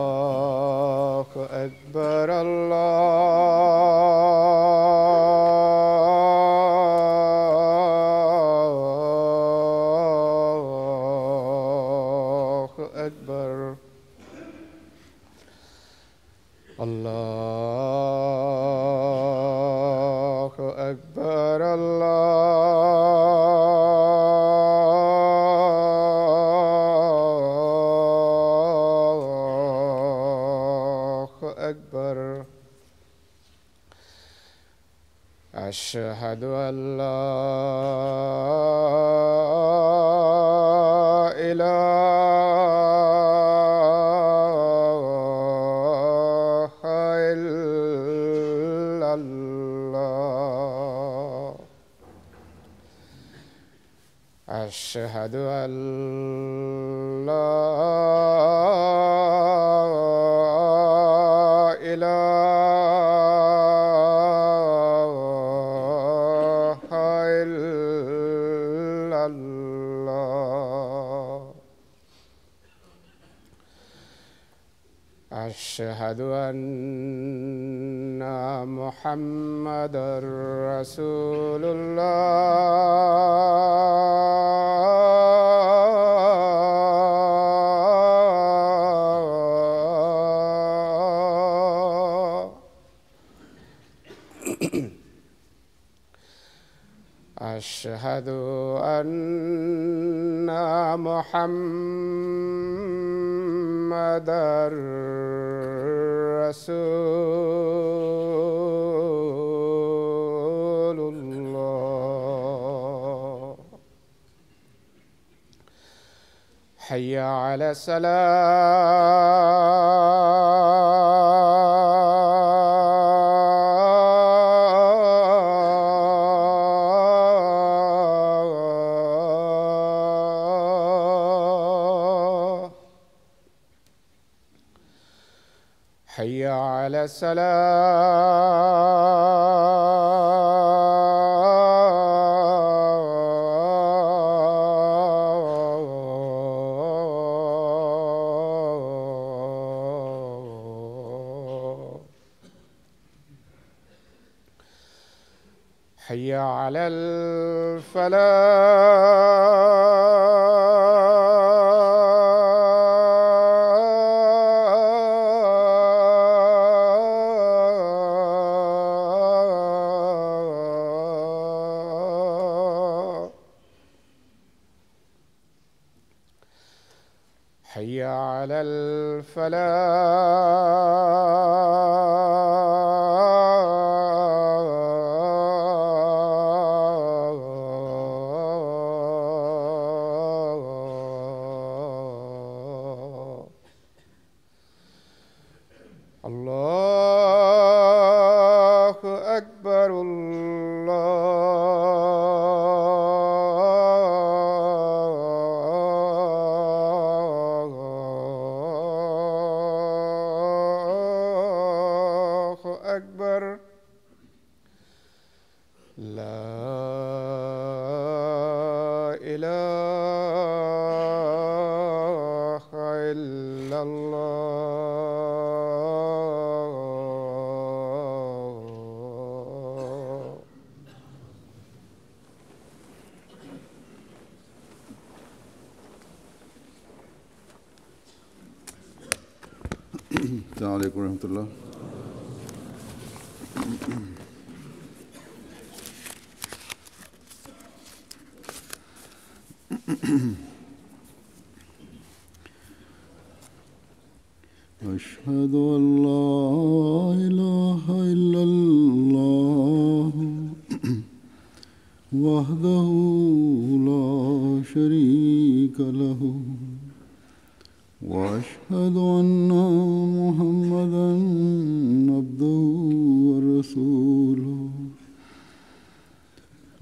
الله أكبر الله أكبر الله أكبر الله أكبر أشهد أن لا إله إلا الله أشهد أن لا إله إلا الله أشهد أن محمدًا رسول الله أشهد أن محمدًا رسول الله حي على الصلاة حي على السلام حي على الفلاح حي على الفلاح الله أكبر الله أكبر لا إله إلا الله السلام علیکم ورحمۃ اللہ. أشهد أن لا إله إلا الله وحده لا شريك له وأشهد أن محمدًا عبده ورسوله.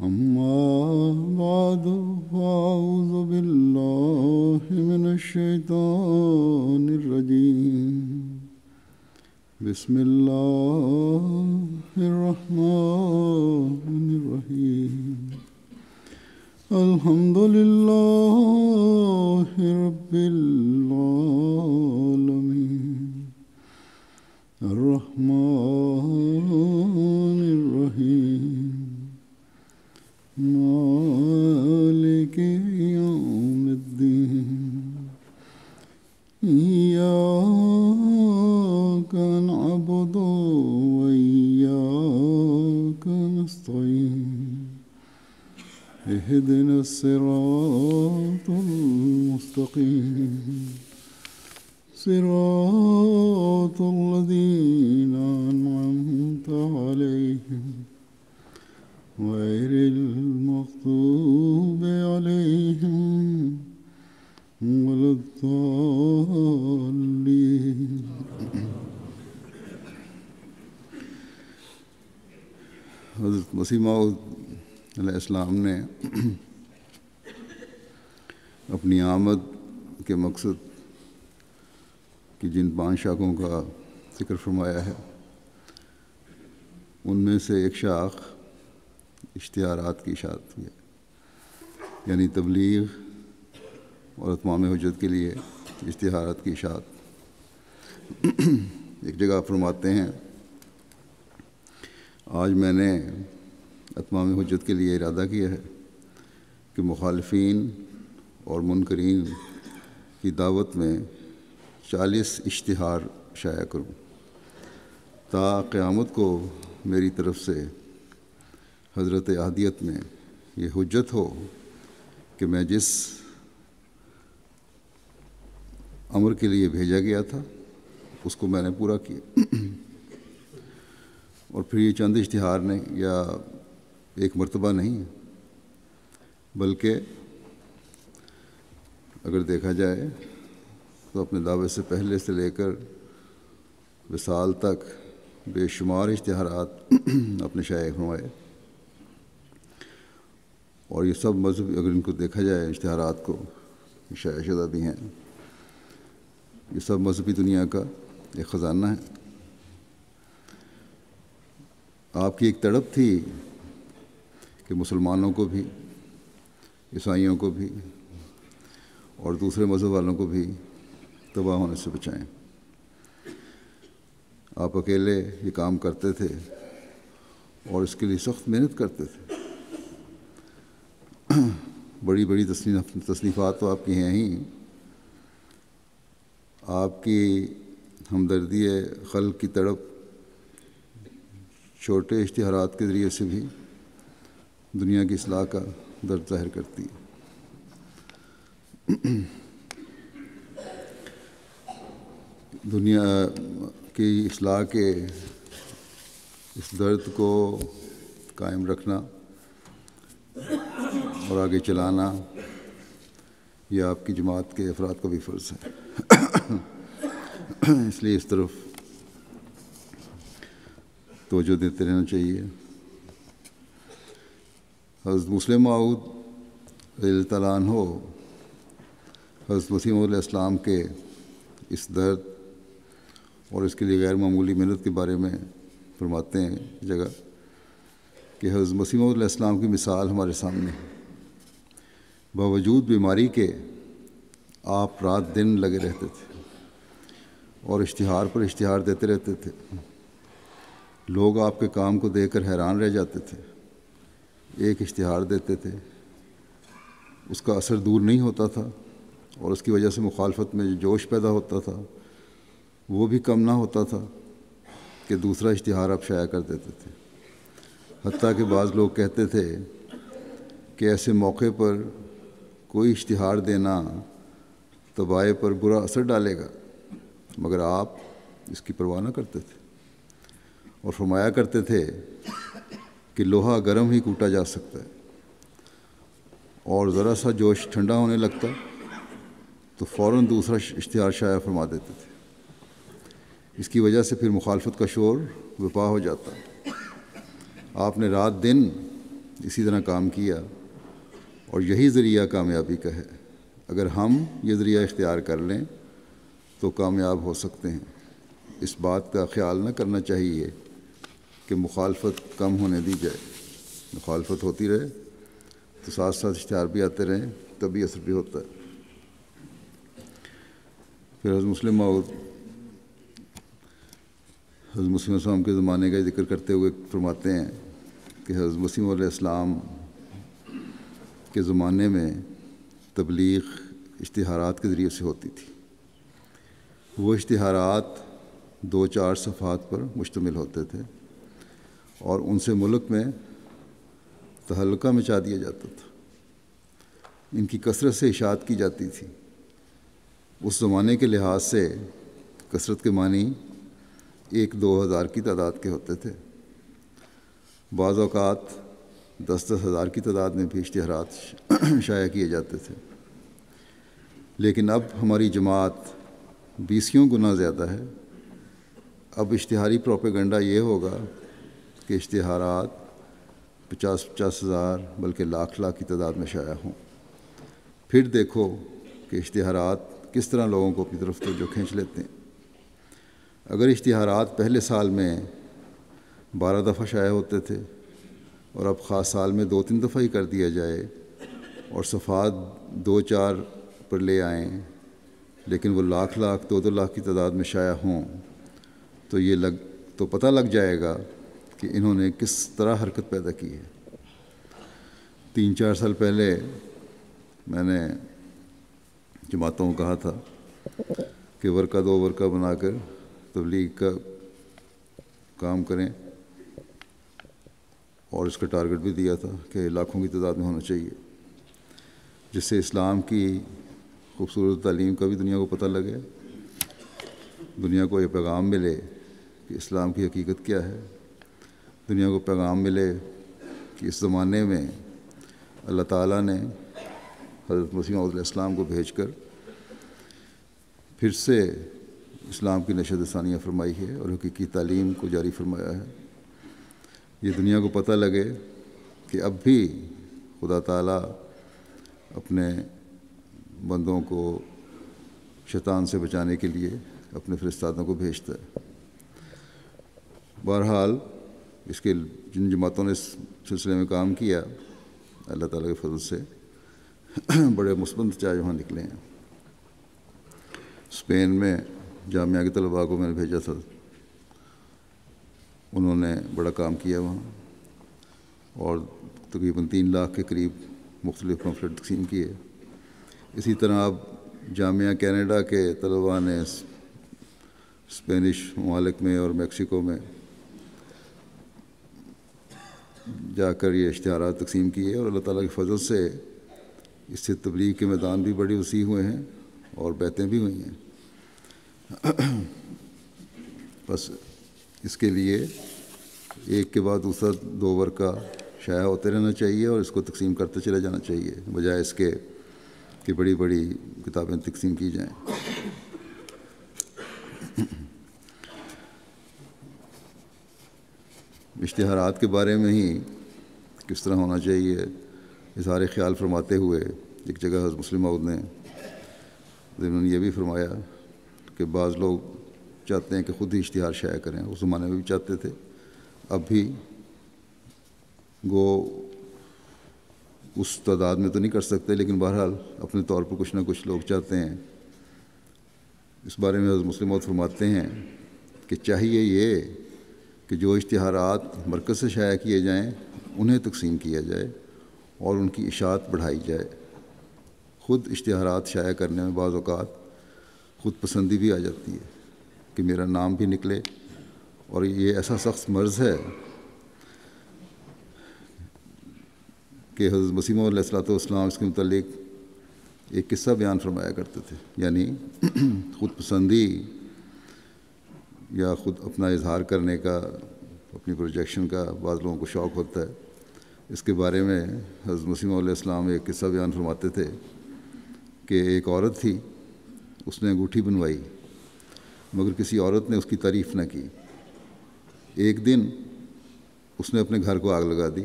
أما بعد فأعوذ بالله من الشيطان الرجيم. بسم الله الرحمن الرحيم. الحمد لله رب مالك يوم الدين إياك نعبد وإياك نستعين اهدنا الصراط المستقيم صراط الذين أنعمت عليهم غير المغضوب عليهم ولا الضالين. حضرت مسیح موعود علیہ السلام نے اپنی آمد کے مقصد کی جن 5 شاخوں کا ذکر فرمایا ہے ان میں سے ایک شاخ اشتہارات کی اشاعت کی ہے، یعنی تبلیغ اور اتمام حجت کے لیے اشتہارات کی اشاعت۔ ایک جگہ فرماتے ہیں آج میں نے اتمام حجت کے لیے ارادہ کیا ہے کہ مخالفین اور منکرین کی دعوت میں 40 اشتہار شائع کروں تا قیامت کو میری طرف سے حضرت احدیت میں یہ حجت ہو کہ میں جس امر کے لیے بھیجا گیا تھا اس کو میں نے پورا کیا۔ اور پھر یہ چند اشتہار نہیں یا ایک مرتبہ نہیں ہے، بلکہ اگر دیکھا جائے تو اپنے دعوے سے پہلے سے لے کر وصال تک بے شمار اشتہارات اپنے شائع فرمائے، اور یہ سب مذہب اگر ان کو دیکھا جائے اشتہارات کو شائع شدہ بھی ہیں، یہ سب مذہبی دنیا کا ایک خزانہ ہے۔ آپ کی ایک تڑپ تھی کہ مسلمانوں کو بھی، عیسائیوں کو بھی اور دوسرے مذہب والوں کو بھی تباہ ہونے سے بچائیں۔ آپ اکیلے یہ کام کرتے تھے اور اس کے لیے سخت محنت کرتے تھے۔ بڑی بڑی تصنیفات تو آپ کی ہیں ہی، آپ کی ہمدردی خلق کی تڑپ چھوٹے اشتہارات کے ذریعے سے بھی دنیا کی اصلاح کا درد ظاہر کرتی ہے۔ دنیا کی اصلاح کے اس درد کو قائم رکھنا اور آگے چلانا یہ آپ کی جماعت کے افراد کا بھی فرض ہے، اس لیے اس طرف توجہ دیتے رہنا چاہیے۔ حضرت مسلم موعود رضی اللہ تعالیٰ عنہ حضرت مسیح موعود علیہ السلام کے اس درد اور اس کے لیے غیر معمولی محنت کے بارے میں فرماتے ہیں جگہ کہ حضرت مسیح موعود علیہ السلام کی مثال ہمارے سامنے ہے۔ باوجود بیماری کے آپ رات دن لگے رہتے تھے اور اشتہار پر اشتہار دیتے رہتے تھے۔ لوگ آپ کے کام کو دیکھ کر حیران رہ جاتے تھے۔ ایک اشتہار دیتے تھے، اس کا اثر دور نہیں ہوتا تھا اور اس کی وجہ سے مخالفت میں جو جوش پیدا ہوتا تھا وہ بھی کم نہ ہوتا تھا کہ دوسرا اشتہار آپ شائع کر دیتے تھے۔ حتیٰ کہ بعض لوگ کہتے تھے کہ ایسے موقع پر کوئی اشتہار دینا طبائع پر برا اثر ڈالے گا، مگر آپ اس کی پرواہ نہ کرتے تھے اور فرمایا کرتے تھے کہ لوہا گرم ہی کوٹا جا سکتا ہے، اور ذرا سا جوش ٹھنڈا ہونے لگتا تو فوراً دوسرا اشتہار شائع فرما دیتے تھے۔ اس کی وجہ سے پھر مخالفت کا شور وپا ہو جاتا۔ آپ نے رات دن اسی طرح کام کیا اور یہی ذریعہ کامیابی کا ہے۔ اگر ہم یہ ذریعہ اختیار کر لیں تو کامیاب ہو سکتے ہیں۔ اس بات کا خیال نہ کرنا چاہیے کہ مخالفت کم ہونے دی جائے، مخالفت ہوتی رہے تو ساتھ ساتھ اشتہار بھی آتے رہیں، تبھی اثر بھی ہوتا ہے۔ پھر حضرت مسلم موعود حضرت مسیح السلام کے زمانے کا ذکر کرتے ہوئے فرماتے ہیں کہ حضرت مسیح علیہ السلام کے زمانے میں تبلیغ اشتہارات کے ذریعے سے ہوتی تھی۔ وہ اشتہارات 2-4 صفحات پر مشتمل ہوتے تھے اور ان سے ملک میں تہلکہ مچا دیا جاتا تھا۔ ان کی کثرت سے اشاعت کی جاتی تھی۔ اس زمانے کے لحاظ سے کثرت کے معنی 1-2 ہزار کی تعداد کے ہوتے تھے۔ بعض اوقات 10-10 ہزار کی تعداد میں بھی اشتہارات شائع کیے جاتے تھے۔ لیکن اب ہماری جماعت 20 گنا زیادہ ہے۔ اب اشتہاری پروپیگنڈا یہ ہوگا کہ اشتہارات 50-50 ہزار بلکہ لاکھ کی تعداد میں شائع ہوں۔ پھر دیکھو کہ اشتہارات کس طرح لوگوں کو اپنی طرف توجہ کھینچ لیتے ہیں۔ اگر اشتہارات پہلے سال میں 12 دفعہ شائع ہوتے تھے اور اب خاص سال میں 2-3 دفعہ ہی کر دیا جائے اور صفحات 2-4 پر لے آئیں، لیکن وہ لاکھ 2-2 لاکھ کی تعداد میں شائع ہوں، تو پتہ لگ جائے گا کہ انہوں نے کس طرح حرکت پیدا کی ہے۔ 3-4 سال پہلے میں نے جماعتوں کو کہا تھا کہ ورقہ 2 ورقہ بنا کر تبلیغ کا کام کریں، اور اس کا ٹارگٹ بھی دیا تھا کہ لاکھوں کی تعداد میں ہونا چاہیے، جس سے اسلام کی خوبصورت تعلیم کا بھی دنیا کو پتہ لگے، دنیا کو یہ پیغام ملے کہ اسلام کی حقیقت کیا ہے، دنیا کو پیغام ملے کہ اس زمانے میں اللہ تعالیٰ نے حضرت مسیح موعود علیہ السلام کو بھیج کر پھر سے اسلام کی نشر ثانیہ فرمائی ہے اور حقیقی تعلیم کو جاری فرمایا ہے۔ یہ دنیا کو پتہ لگے کہ اب بھی خدا تعالیٰ اپنے بندوں کو شیطان سے بچانے کے لیے اپنے فرستادوں کو بھیجتا ہے۔ بہرحال اس کے جن جماعتوں نے اس سلسلے میں کام کیا، اللہ تعالیٰ کے فضل سے بڑے مثبت نتائج وہاں نکلے ہیں۔ اسپین میں جامعہ کے طلباء کو میں نے بھیجا تھا، انہوں نے بڑا کام کیا وہاں، اور تقریباً 3 لاکھ کے قریب مختلف پمفلٹ تقسیم کیے۔ اسی طرح اب جامعہ کینیڈا کے طلباء نے اسپینش ممالک میں اور میکسیکو میں جا کر یہ اشتہارات تقسیم کیے، اور اللہ تعالیٰ کے فضل سے اس سے تبلیغ کے میدان بھی بڑے وسیع ہوئے ہیں اور بیعتیں بھی ہوئی ہیں۔ بس اس کے لیے ایک کے بعد دوسرا 2 ورقہ شائع ہوتے رہنا چاہیے اور اس کو تقسیم کرتے چلے جانا چاہیے، بجائے اس کے کہ بڑی بڑی کتابیں تقسیم کی جائیں۔ اشتہارات کے بارے میں ہی کس طرح ہونا چاہیے اظہار خیال فرماتے ہوئے ایک جگہ حضرت مسلم موعود نے ضمن یہ بھی فرمایا کہ بعض لوگ چاہتے ہیں کہ خود ہی اشتہار شائع کریں، اس زمانے میں بھی چاہتے تھے، اب بھی گو اس تعداد میں تو نہیں کر سکتے، لیکن بہرحال اپنے طور پر کچھ نہ کچھ لوگ چاہتے ہیں۔ اس بارے میں حضرت مسلم موعود فرماتے ہیں کہ چاہیے یہ کہ جو اشتہارات مرکز سے شائع کیے جائیں انہیں تقسیم کیا جائے اور ان کی اشاعت بڑھائی جائے۔ خود اشتہارات شائع کرنے میں بعض اوقات خود پسندی بھی آ جاتی ہے کہ میرا نام بھی نکلے، اور یہ ایسا سخت مرض ہے کہ حضرت مسیح موعود علیہ السلام اس کے متعلق ایک قصہ بیان فرمایا کرتے تھے، یعنی خود پسندی یا خود اپنا اظہار کرنے کا، اپنی پروجیکشن کا بعض لوگوں کو شوق ہوتا ہے۔ اس کے بارے میں حضرت مسیح موعود علیہ السلام ایک قصہ بیان فرماتے تھے کہ ایک عورت تھی، اس نے انگوٹھی بنوائی، مگر کسی عورت نے اس کی تعریف نہ کی۔ ایک دن اس نے اپنے گھر کو آگ لگا دی،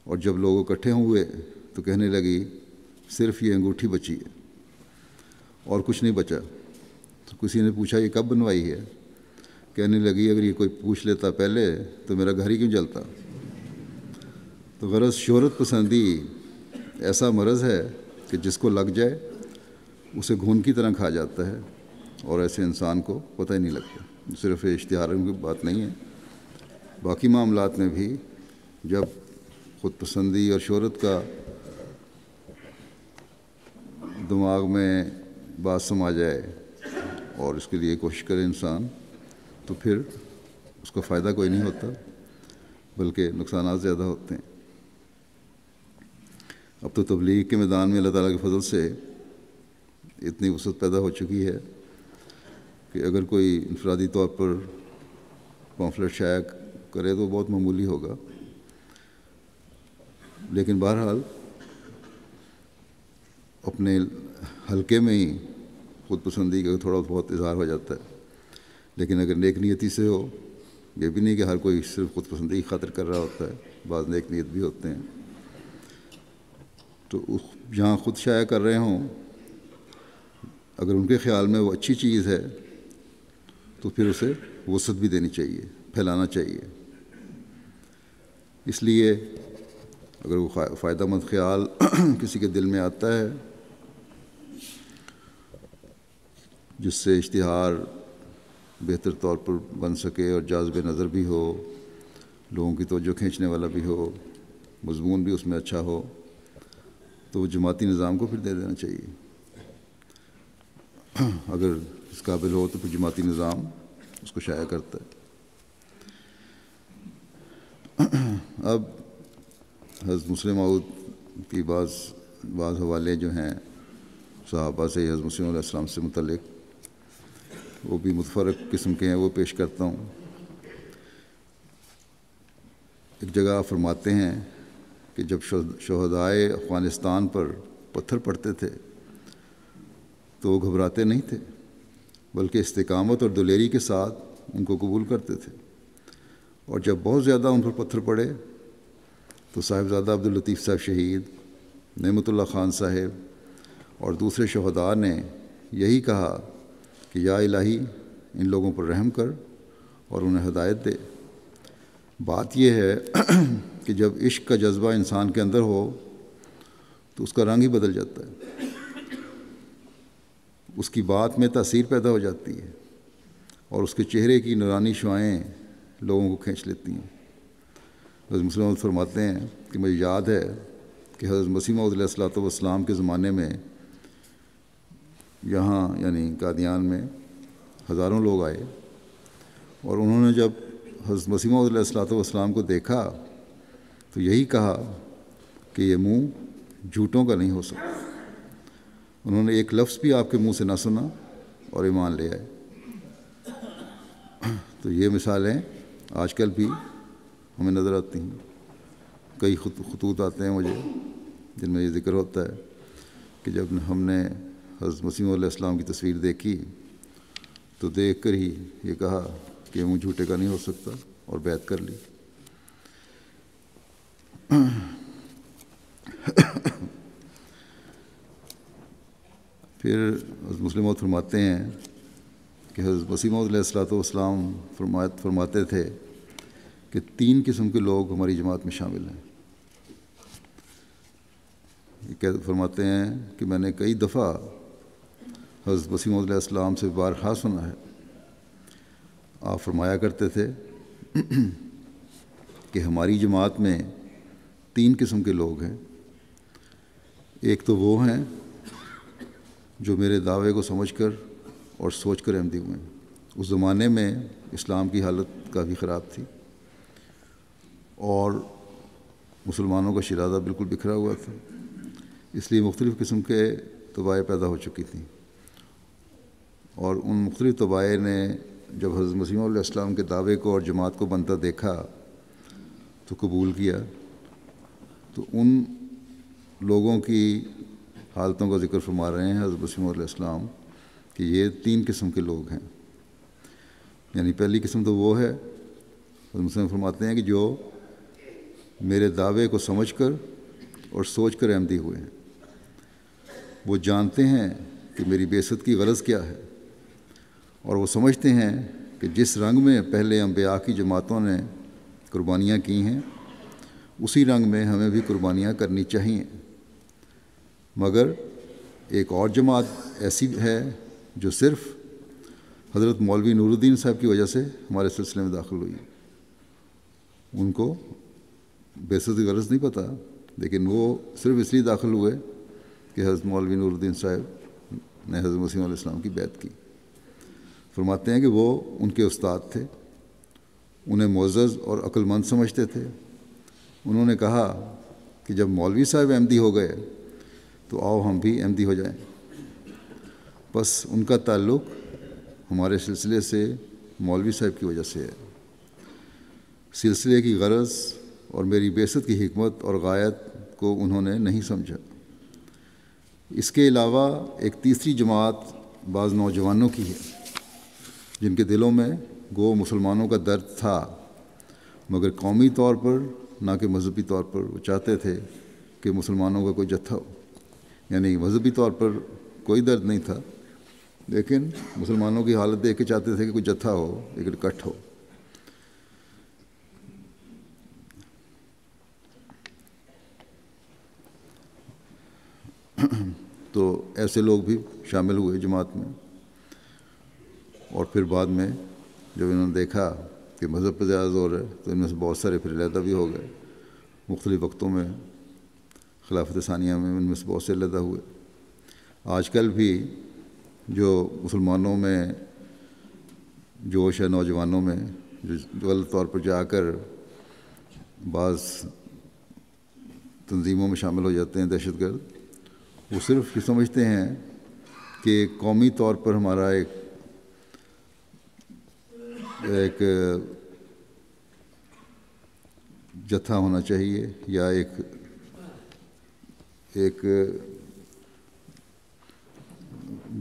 اور جب لوگ اکٹھے ہوئے تو کہنے لگی صرف یہ انگوٹھی بچی ہے اور کچھ نہیں بچا۔ تو کسی نے پوچھا یہ کب بنوائی ہے؟ کہنے لگی اگر یہ کوئی پوچھ لیتا پہلے تو میرا گھر ہی کیوں جلتا۔ تو غرض شہرت پسندی ایسا مرض ہے کہ جس کو لگ جائے اسے گھون کی طرح کھا جاتا ہے، اور ایسے انسان کو پتہ ہی نہیں لگتا۔ صرف اشتہاروں کی بات نہیں ہے، باقی معاملات میں بھی جب خود پسندی اور شہرت کا دماغ میں بات سما جائے اور اس کے لیے کوشش کرے انسان، تو پھر اس کا فائدہ کوئی نہیں ہوتا بلکہ نقصانات زیادہ ہوتے ہیں۔ اب تو تبلیغ کے میدان میں اللہ تعالیٰ کے فضل سے اتنی وسعت پیدا ہو چکی ہے کہ اگر کوئی انفرادی طور پر پامفلٹ شائع کرے تو بہت معمولی ہوگا، لیکن بہرحال اپنے حلقے میں ہی خود پسندی کا تھوڑا بہت اظہار ہو جاتا ہے۔ لیکن اگر نیک نیتی سے ہو، یہ بھی نہیں کہ ہر کوئی صرف خود پسندی کی خاطر کر رہا ہوتا ہے، بعض نیک نیت بھی ہوتے ہیں، تو جہاں خود شائع کر رہے ہوں اگر ان کے خیال میں وہ اچھی چیز ہے تو پھر اسے وسعت بھی دینی چاہیے، پھیلانا چاہیے۔ اس لیے اگر وہ فائدہ مند خیال کسی کے دل میں آتا ہے جس سے اشتہار بہتر طور پر بن سکے اور جاذب نظر بھی ہو، لوگوں کی توجہ کھینچنے والا بھی ہو، مضمون بھی اس میں اچھا ہو، تو وہ جماعتی نظام کو پھر دے دینا چاہیے۔ اگر اس قابل ہو تو پھر جماعتی نظام اس کو شائع کرتا ہے۔ اب حضرت مسلم موعود کی بعض حوالے جو ہیں صحابہ سے، حضرت مسلم علیہ السلام سے متعلق، وہ بھی متفرق قسم کے ہیں، وہ پیش کرتا ہوں۔ ایک جگہ فرماتے ہیں کہ جب شہدائے افغانستان پر پتھر پڑتے تھے تو وہ گھبراتے نہیں تھے بلکہ استقامت اور دلیری کے ساتھ ان کو قبول کرتے تھے، اور جب بہت زیادہ ان پر پتھر پڑے تو صاحبزادہ عبداللطیف صاحب شہید، نعمت اللہ خان صاحب اور دوسرے شہداء نے یہی کہا کہ یا الہی ان لوگوں پر رحم کر اور انہیں ہدایت دے۔ بات یہ ہے کہ جب عشق کا جذبہ انسان کے اندر ہو تو اس کا رنگ ہی بدل جاتا ہے، اس کی بات میں تاثیر پیدا ہو جاتی ہے اور اس کے چہرے کی نورانی شعاعیں لوگوں کو کھینچ لیتی ہیں۔ حضرت مسلم موعود فرماتے ہیں کہ مجھے یاد ہے کہ حضرت مسیح موعود علیہ الصلوۃ والسلام کے زمانے میں یہاں یعنی قادیان میں ہزاروں لوگ آئے، اور انہوں نے جب حضرت مسیح موعود علیہ الصلوۃ والسلام کو دیکھا تو یہی کہا کہ یہ منہ جھوٹوں کا نہیں ہو سکتا۔ انہوں نے ایک لفظ بھی آپ کے منہ سے نہ سنا اور ایمان لے آئے۔ تو یہ مثالیں آج کل بھی ہمیں نظر آتی ہیں۔ کئی خطوط آتے ہیں مجھے جن میں یہ ذکر ہوتا ہے کہ جب ہم نے حضرت مسیح علیہ السلام کی تصویر دیکھی تو دیکھ کر ہی یہ کہا کہ یہ منہ جھوٹے کا نہیں ہو سکتا اور بیعت کر لی۔ پھر حضرت مسلم موعود فرماتے ہیں کہ حضرت مسیح موعود علیہ الصلوۃ والسلام فرماتے تھے کہ 3 قسم کے لوگ ہماری جماعت میں شامل ہیں۔ یہ فرماتے ہیں کہ میں نے کئی دفعہ حضرت مسیح موعود علیہ السلام سے بارہا سنا ہے، آپ فرمایا کرتے تھے کہ ہماری جماعت میں 3 قسم کے لوگ ہیں۔ ایک تو وہ ہیں جو میرے دعوے کو سمجھ کر اور سوچ کر احمدی ہوئے ہیں۔ اس زمانے میں اسلام کی حالت کافی خراب تھی اور مسلمانوں کا شیرازہ بالکل بکھرا ہوا تھا، اس لیے مختلف قسم کے طبائع پیدا ہو چکی تھیں، اور ان مختلف طبائع نے جب حضرت مسیح علیہ السلام کے دعوے کو اور جماعت کو بنتا دیکھا تو قبول کیا۔ تو ان لوگوں کی حالتوں کا ذکر فرما رہے ہیں حضرت مسیح علیہ السلام کہ یہ 3 قسم کے لوگ ہیں۔ یعنی پہلی قسم تو وہ ہے، حضرت مسلم فرماتے ہیں کہ جو میرے دعوے کو سمجھ کر اور سوچ کر احمدی ہوئے ہیں، وہ جانتے ہیں کہ میری بعثت کی غرض کیا ہے، اور وہ سمجھتے ہیں کہ جس رنگ میں پہلے انبیاء کی جماعتوں نے قربانیاں کی ہیں اسی رنگ میں ہمیں بھی قربانیاں کرنی چاہیے۔ مگر ایک اور جماعت ایسی ہے جو صرف حضرت مولوی نور الدین صاحب کی وجہ سے ہمارے سلسلے میں داخل ہوئی۔ ان کو بعثت کی غرض نہیں پتہ، لیکن وہ صرف اس لیے داخل ہوئے کہ حضرت مولوی نور الدین صاحب نے حضرت مسیح علیہ السلام کی بیعت کی۔ فرماتے ہیں کہ وہ ان کے استاد تھے، انہیں معزز اور عقل مند سمجھتے تھے۔ انہوں نے کہا کہ جب مولوی صاحب احمدی ہو گئے تو آؤ ہم بھی احمدی ہو جائیں۔ بس ان کا تعلق ہمارے سلسلے سے مولوی صاحب کی وجہ سے ہے۔ سلسلے کی غرض اور میری بعثت کی حکمت اور غایت کو انہوں نے نہیں سمجھا۔ اس کے علاوہ ایک تیسری جماعت بعض نوجوانوں کی ہے جن کے دلوں میں گو مسلمانوں کا درد تھا، مگر قومی طور پر نہ کہ مذہبی طور پر۔ وہ چاہتے تھے کہ مسلمانوں کا کوئی جتھا ہو، یعنی مذہبی طور پر کوئی درد نہیں تھا، لیکن مسلمانوں کی حالت دیکھ کے چاہتے تھے کہ کوئی جتھا ہو، ایک اکٹھ ہو۔ تو ایسے لوگ بھی شامل ہوئے جماعت میں، اور پھر بعد میں جب انہوں نے دیکھا کہ مذہب پہ زیادہ زور ہے تو ان میں سے بہت سارے پھر علیحدہ بھی ہو گئے۔ مختلف وقتوں میں خلافت ثانیہ میں ان میں سے بہت سے علیحدہ ہوئے۔ آج کل بھی جو مسلمانوں میں جوش ہے، نوجوانوں میں جو غلط طور پر جا کر بعض تنظیموں میں شامل ہو جاتے ہیں، دہشت گرد، وہ صرف یہ سمجھتے ہیں کہ قومی طور پر ہمارا ایک جتھا ہونا چاہیے، یا ایک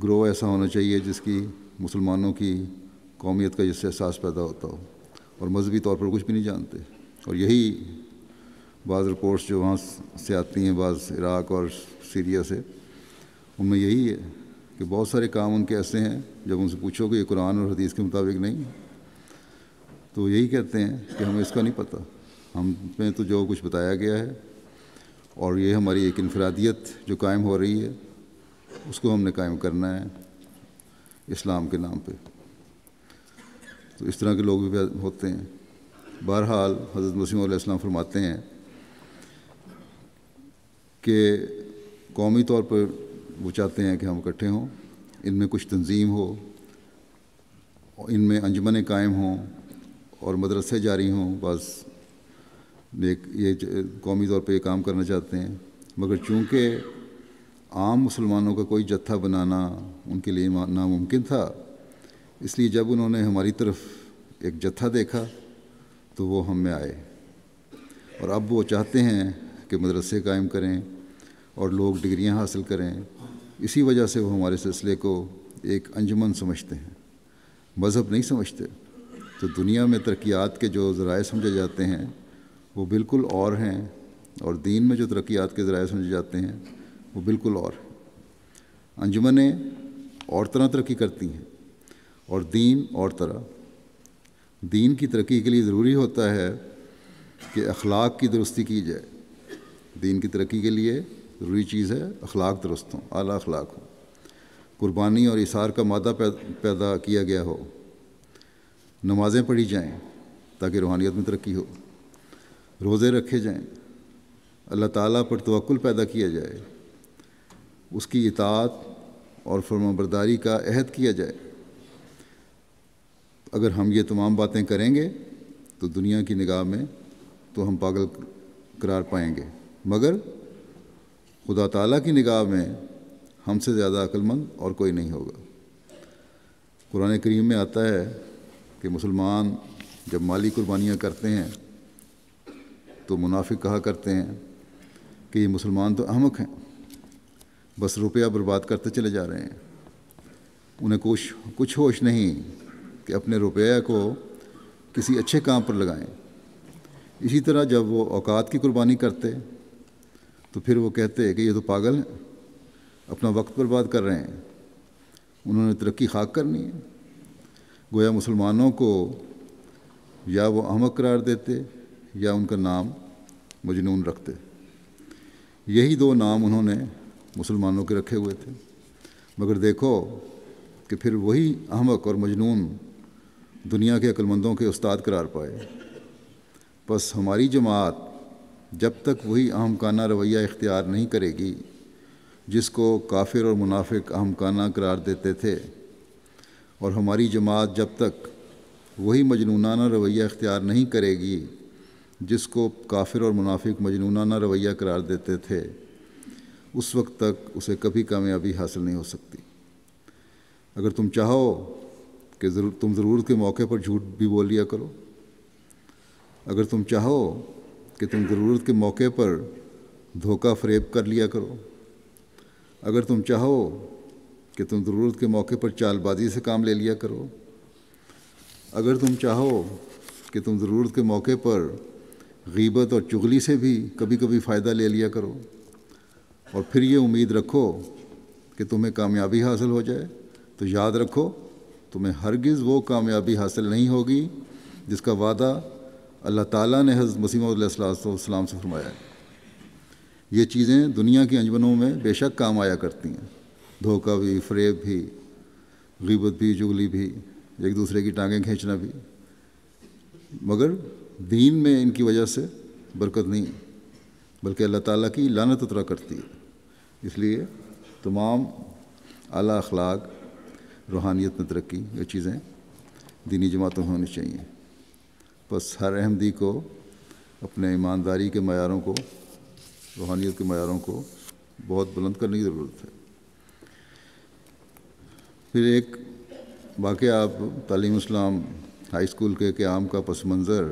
گروہ ایسا ہونا چاہیے جس کی مسلمانوں کی قومیت کا جس سے احساس پیدا ہوتا ہو، اور مذہبی طور پر کچھ بھی نہیں جانتے۔ اور یہی بعض رپورٹس جو وہاں سے آتی ہیں، بعض عراق اور سیریا سے، ان میں یہی ہے کہ بہت سارے کام ان کے ایسے ہیں جب ان سے پوچھو کہ یہ قرآن اور حدیث کے مطابق نہیں، تو یہی کہتے ہیں کہ ہمیں اس کا نہیں پتہ، ہم میں تو جو کچھ بتایا گیا ہے اور یہ ہماری ایک انفرادیت جو قائم ہو رہی ہے اس کو ہم نے قائم کرنا ہے اسلام کے نام پہ۔ تو اس طرح کے لوگ بھی ہوتے ہیں۔ بہرحال حضرت مسیح علیہ السلام فرماتے ہیں کہ قومی طور پر وہ چاہتے ہیں کہ ہم اکٹھے ہوں، ان میں کچھ تنظیم ہو، ان میں انجمنیں قائم ہوں اور مدرسے جاری ہوں۔ بس یہ قومی طور پہ یہ کام کرنا چاہتے ہیں، مگر چونکہ عام مسلمانوں کا کوئی جتھا بنانا ان کے لیے ناممکن تھا، اس لیے جب انہوں نے ہماری طرف ایک جتھا دیکھا تو وہ ہم میں آئے، اور اب وہ چاہتے ہیں کہ مدرسے قائم کریں اور لوگ ڈگریاں حاصل کریں۔ اسی وجہ سے وہ ہمارے سلسلے کو ایک انجمن سمجھتے ہیں، مذہب نہیں سمجھتے۔ تو دنیا میں ترقیات کے جو ذرائع سمجھے جاتے ہیں وہ بالکل اور ہیں، اور دین میں جو ترقیات کے ذرائع سمجھے جاتے ہیں وہ بالکل اور ہیں۔ انجمنیں اور طرح ترقی کرتی ہیں اور دین اور طرح۔ دین کی ترقی کے لیے ضروری ہوتا ہے کہ اخلاق کی درستی کی جائے۔ دین کی ترقی کے لیے ضروری چیز ہے اخلاق درست ہوں، اعلیٰ اخلاق ہوں، قربانی اور اثار کا مادہ پیدا کیا گیا ہو، نمازیں پڑھی جائیں تاکہ روحانیت میں ترقی ہو، روزے رکھے جائیں، اللہ تعالیٰ پر توکل پیدا کیا جائے، اس کی اطاعت اور فرمانبرداری کا عہد کیا جائے۔ اگر ہم یہ تمام باتیں کریں گے تو دنیا کی نگاہ میں تو ہم پاگل قرار پائیں گے، مگر خدا تعالیٰ کی نگاہ میں ہم سے زیادہ عقل مند اور کوئی نہیں ہوگا۔ قرآن کریم میں آتا ہے کہ مسلمان جب مالی قربانیاں کرتے ہیں تو منافق کہا کرتے ہیں کہ یہ مسلمان تو احمق ہیں، بس روپیہ برباد کرتے چلے جا رہے ہیں، انہیں کچھ ہوش نہیں کہ اپنے روپیہ کو کسی اچھے کام پر لگائیں۔ اسی طرح جب وہ اوقات کی قربانی کرتے تو پھر وہ کہتے کہ یہ تو پاگل ہیں، اپنا وقت برباد کر رہے ہیں، انہوں نے ترقی خاک کرنی ہے۔ گویا مسلمانوں کو یا وہ احمق قرار دیتے یا ان کا نام مجنون رکھتے۔ یہی دو نام انہوں نے مسلمانوں کے رکھے ہوئے تھے، مگر دیکھو کہ پھر وہی احمق اور مجنون دنیا کے عقل مندوں کے استاد قرار پائے۔ بس ہماری جماعت جب تک وہی احمقانہ رویہ اختیار نہیں کرے گی جس کو کافر اور منافق احمقانہ قرار دیتے تھے، اور ہماری جماعت جب تک وہی مجنونانہ رویہ اختیار نہیں کرے گی جس کو کافر اور منافق مجنونانہ رویہ قرار دیتے تھے، اس وقت تک اسے کبھی کامیابی حاصل نہیں ہو سکتی۔ اگر تم چاہو کہ تم ضرورت کے موقع پر جھوٹ بھی بول لیا کرو، اگر تم چاہو کہ تم ضرورت کے موقع پر دھوکہ فریب کر لیا کرو، اگر تم چاہو کہ تم ضرورت کے موقع پر چال بازی سے کام لے لیا کرو، اگر تم چاہو کہ تم ضرورت کے موقع پر غیبت اور چغلی سے بھی کبھی کبھی فائدہ لے لیا کرو، اور پھر یہ امید رکھو کہ تمہیں کامیابی حاصل ہو جائے، تو یاد رکھو تمہیں ہرگز وہ کامیابی حاصل نہیں ہوگی جس کا وعدہ اللہ تعالیٰ نے حضرت مسیح موعود علیہ السلام سے فرمایا ہے۔ یہ چیزیں دنیا کی انجمنوں میں بے شک کام آیا کرتی ہیں، دھوکہ بھی، فریب بھی، غیبت بھی، چغلی بھی، ایک دوسرے کی ٹانگیں کھینچنا بھی، مگر دین میں ان کی وجہ سے برکت نہیں، بلکہ اللہ تعالیٰ کی لعنت اترا کرتی ہے۔ اس لیے تمام اعلیٰ اخلاق، روحانیت میں ترقی، یہ چیزیں دینی جماعتوں میں ہونی چاہیے۔ بس ہر احمدی کو اپنے ایمانداری کے معیاروں کو، روحانیت کے معیاروں کو بہت بلند کرنے کی ضرورت ہے۔ پھر ایک واقعہ آپ تعلیم اسلام ہائی اسکول کے قیام کا پس منظر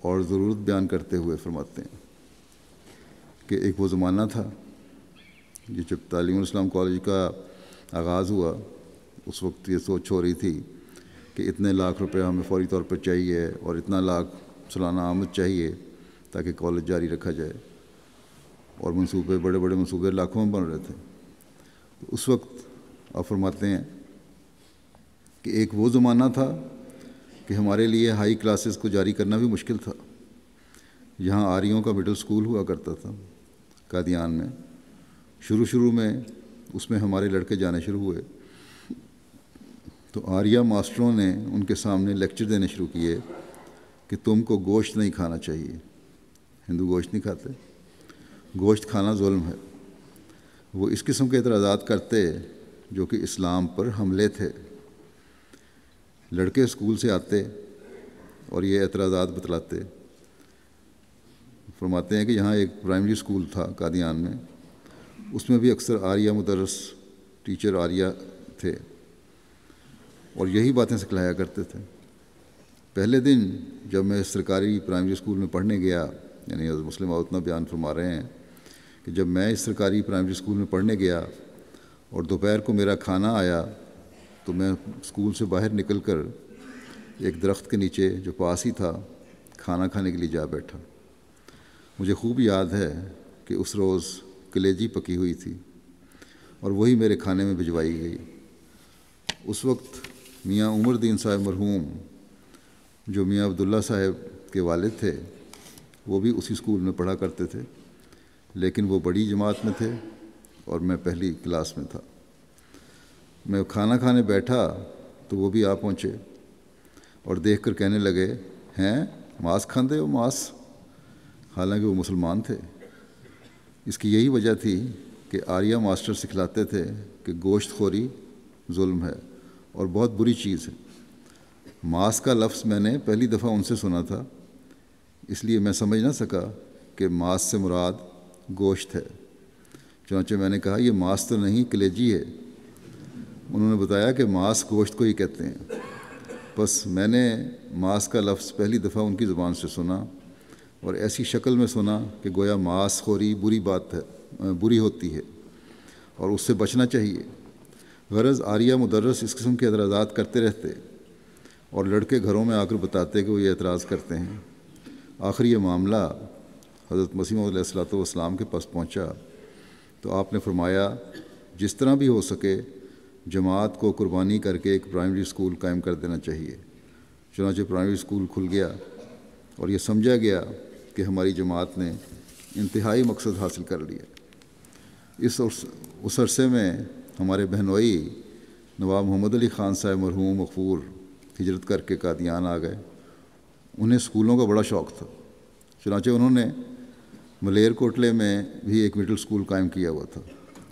اور ضرورت بیان کرتے ہوئے فرماتے ہیں کہ ایک وہ زمانہ تھا یہ جب تعلیم الاسلام کالج کا آغاز ہوا، اس وقت یہ سوچ ہو رہی تھی کہ اتنے لاکھ روپے ہمیں فوری طور پر چاہیے اور اتنا لاکھ سالانہ آمد چاہیے تاکہ کالج جاری رکھا جائے، اور منصوبے، بڑے بڑے منصوبے لاکھوں میں بن رہے تھے۔ اس وقت آپ فرماتے ہیں کہ ایک وہ زمانہ تھا کہ ہمارے لیے ہائی کلاسز کو جاری کرنا بھی مشکل تھا۔ یہاں آریوں کا مڈل سکول ہوا کرتا تھا قادیان میں۔ شروع میں اس میں ہمارے لڑکے جانے شروع ہوئے تو آریہ ماسٹروں نے ان کے سامنے لیکچر دینے شروع کیے کہ تم کو گوشت نہیں کھانا چاہیے، ہندو گوشت نہیں کھاتے، گوشت کھانا ظلم ہے۔ وہ اس قسم کے اعتراضات کرتے جو کہ اسلام پر حملے تھے۔ لڑکے اسکول سے آتے اور یہ اعتراضات بتلاتے۔ فرماتے ہیں کہ یہاں ایک پرائمری اسکول تھا قادیان میں، اس میں بھی اکثر آریہ مدرس، ٹیچر آریہ تھے، اور یہی باتیں سکھلایا کرتے تھے۔ پہلے دن جب میں سرکاری پرائمری اسکول میں پڑھنے گیا، یعنی حضرت مسلم موعود اتنا بیان فرما رہے ہیں کہ جب میں اس سرکاری پرائمری اسکول میں پڑھنے گیا اور دوپہر کو میرا کھانا آیا تو میں اسکول سے باہر نکل کر ایک درخت کے نیچے جو پاس ہی تھا کھانا کھانے کے لیے جا بیٹھا۔ مجھے خوب یاد ہے کہ اس روز کلیجی پکی ہوئی تھی اور وہی میرے کھانے میں بھجوائی گئی۔ اس وقت میاں عمر الدین صاحب مرحوم، جو میاں عبداللہ صاحب کے والد تھے، وہ بھی اسی اسکول میں پڑھا کرتے تھے، لیکن وہ بڑی جماعت میں تھے اور میں پہلی کلاس میں تھا۔ میں کھانا کھانے بیٹھا تو وہ بھی آ پہنچے اور دیکھ کر کہنے لگے، ہیں ماس کھاندے ہو ماس؟ حالانکہ وہ مسلمان تھے۔ اس کی یہی وجہ تھی کہ آریہ ماسٹر سکھلاتے تھے کہ گوشت خوری ظلم ہے اور بہت بری چیز ہے۔ ماس کا لفظ میں نے پہلی دفعہ ان سے سنا تھا، اس لیے میں سمجھ نہ سکا کہ ماس سے مراد گوشت ہے۔ چنانچہ میں نے کہا یہ ماس تو نہیں، کلیجی ہے۔ انہوں نے بتایا کہ ماس گوشت کو ہی کہتے ہیں۔ بس میں نے ماس کا لفظ پہلی دفعہ ان کی زبان سے سنا اور ایسی شکل میں سنا کہ گویا ماس خوری بری بات ہے، بری ہوتی ہے اور اس سے بچنا چاہیے۔ غرض آریہ مدرس اس قسم کے اعتراضات کرتے رہتے اور لڑکے گھروں میں آ کر بتاتے کہ وہ یہ اعتراض کرتے ہیں۔ آخر یہ معاملہ حضرت مسیح موعود علیہ السلام کے پاس پہنچا تو آپ نے فرمایا جس طرح بھی ہو سکے جماعت کو قربانی کر کے ایک پرائمری اسکول قائم کر دینا چاہیے۔ چنانچہ پرائمری اسکول کھل گیا اور یہ سمجھا گیا کہ ہماری جماعت نے انتہائی مقصد حاصل کر لیا۔ اس عرصے میں ہمارے بہنوئی نواب محمد علی خان صاحب مرحوم مغفور ہجرت کر کے قادیان آ گئے۔ انہیں اسکولوں کا بڑا شوق تھا، چنانچہ انہوں نے ملیر کوٹلے میں بھی ایک مڈل اسکول قائم کیا ہوا تھا۔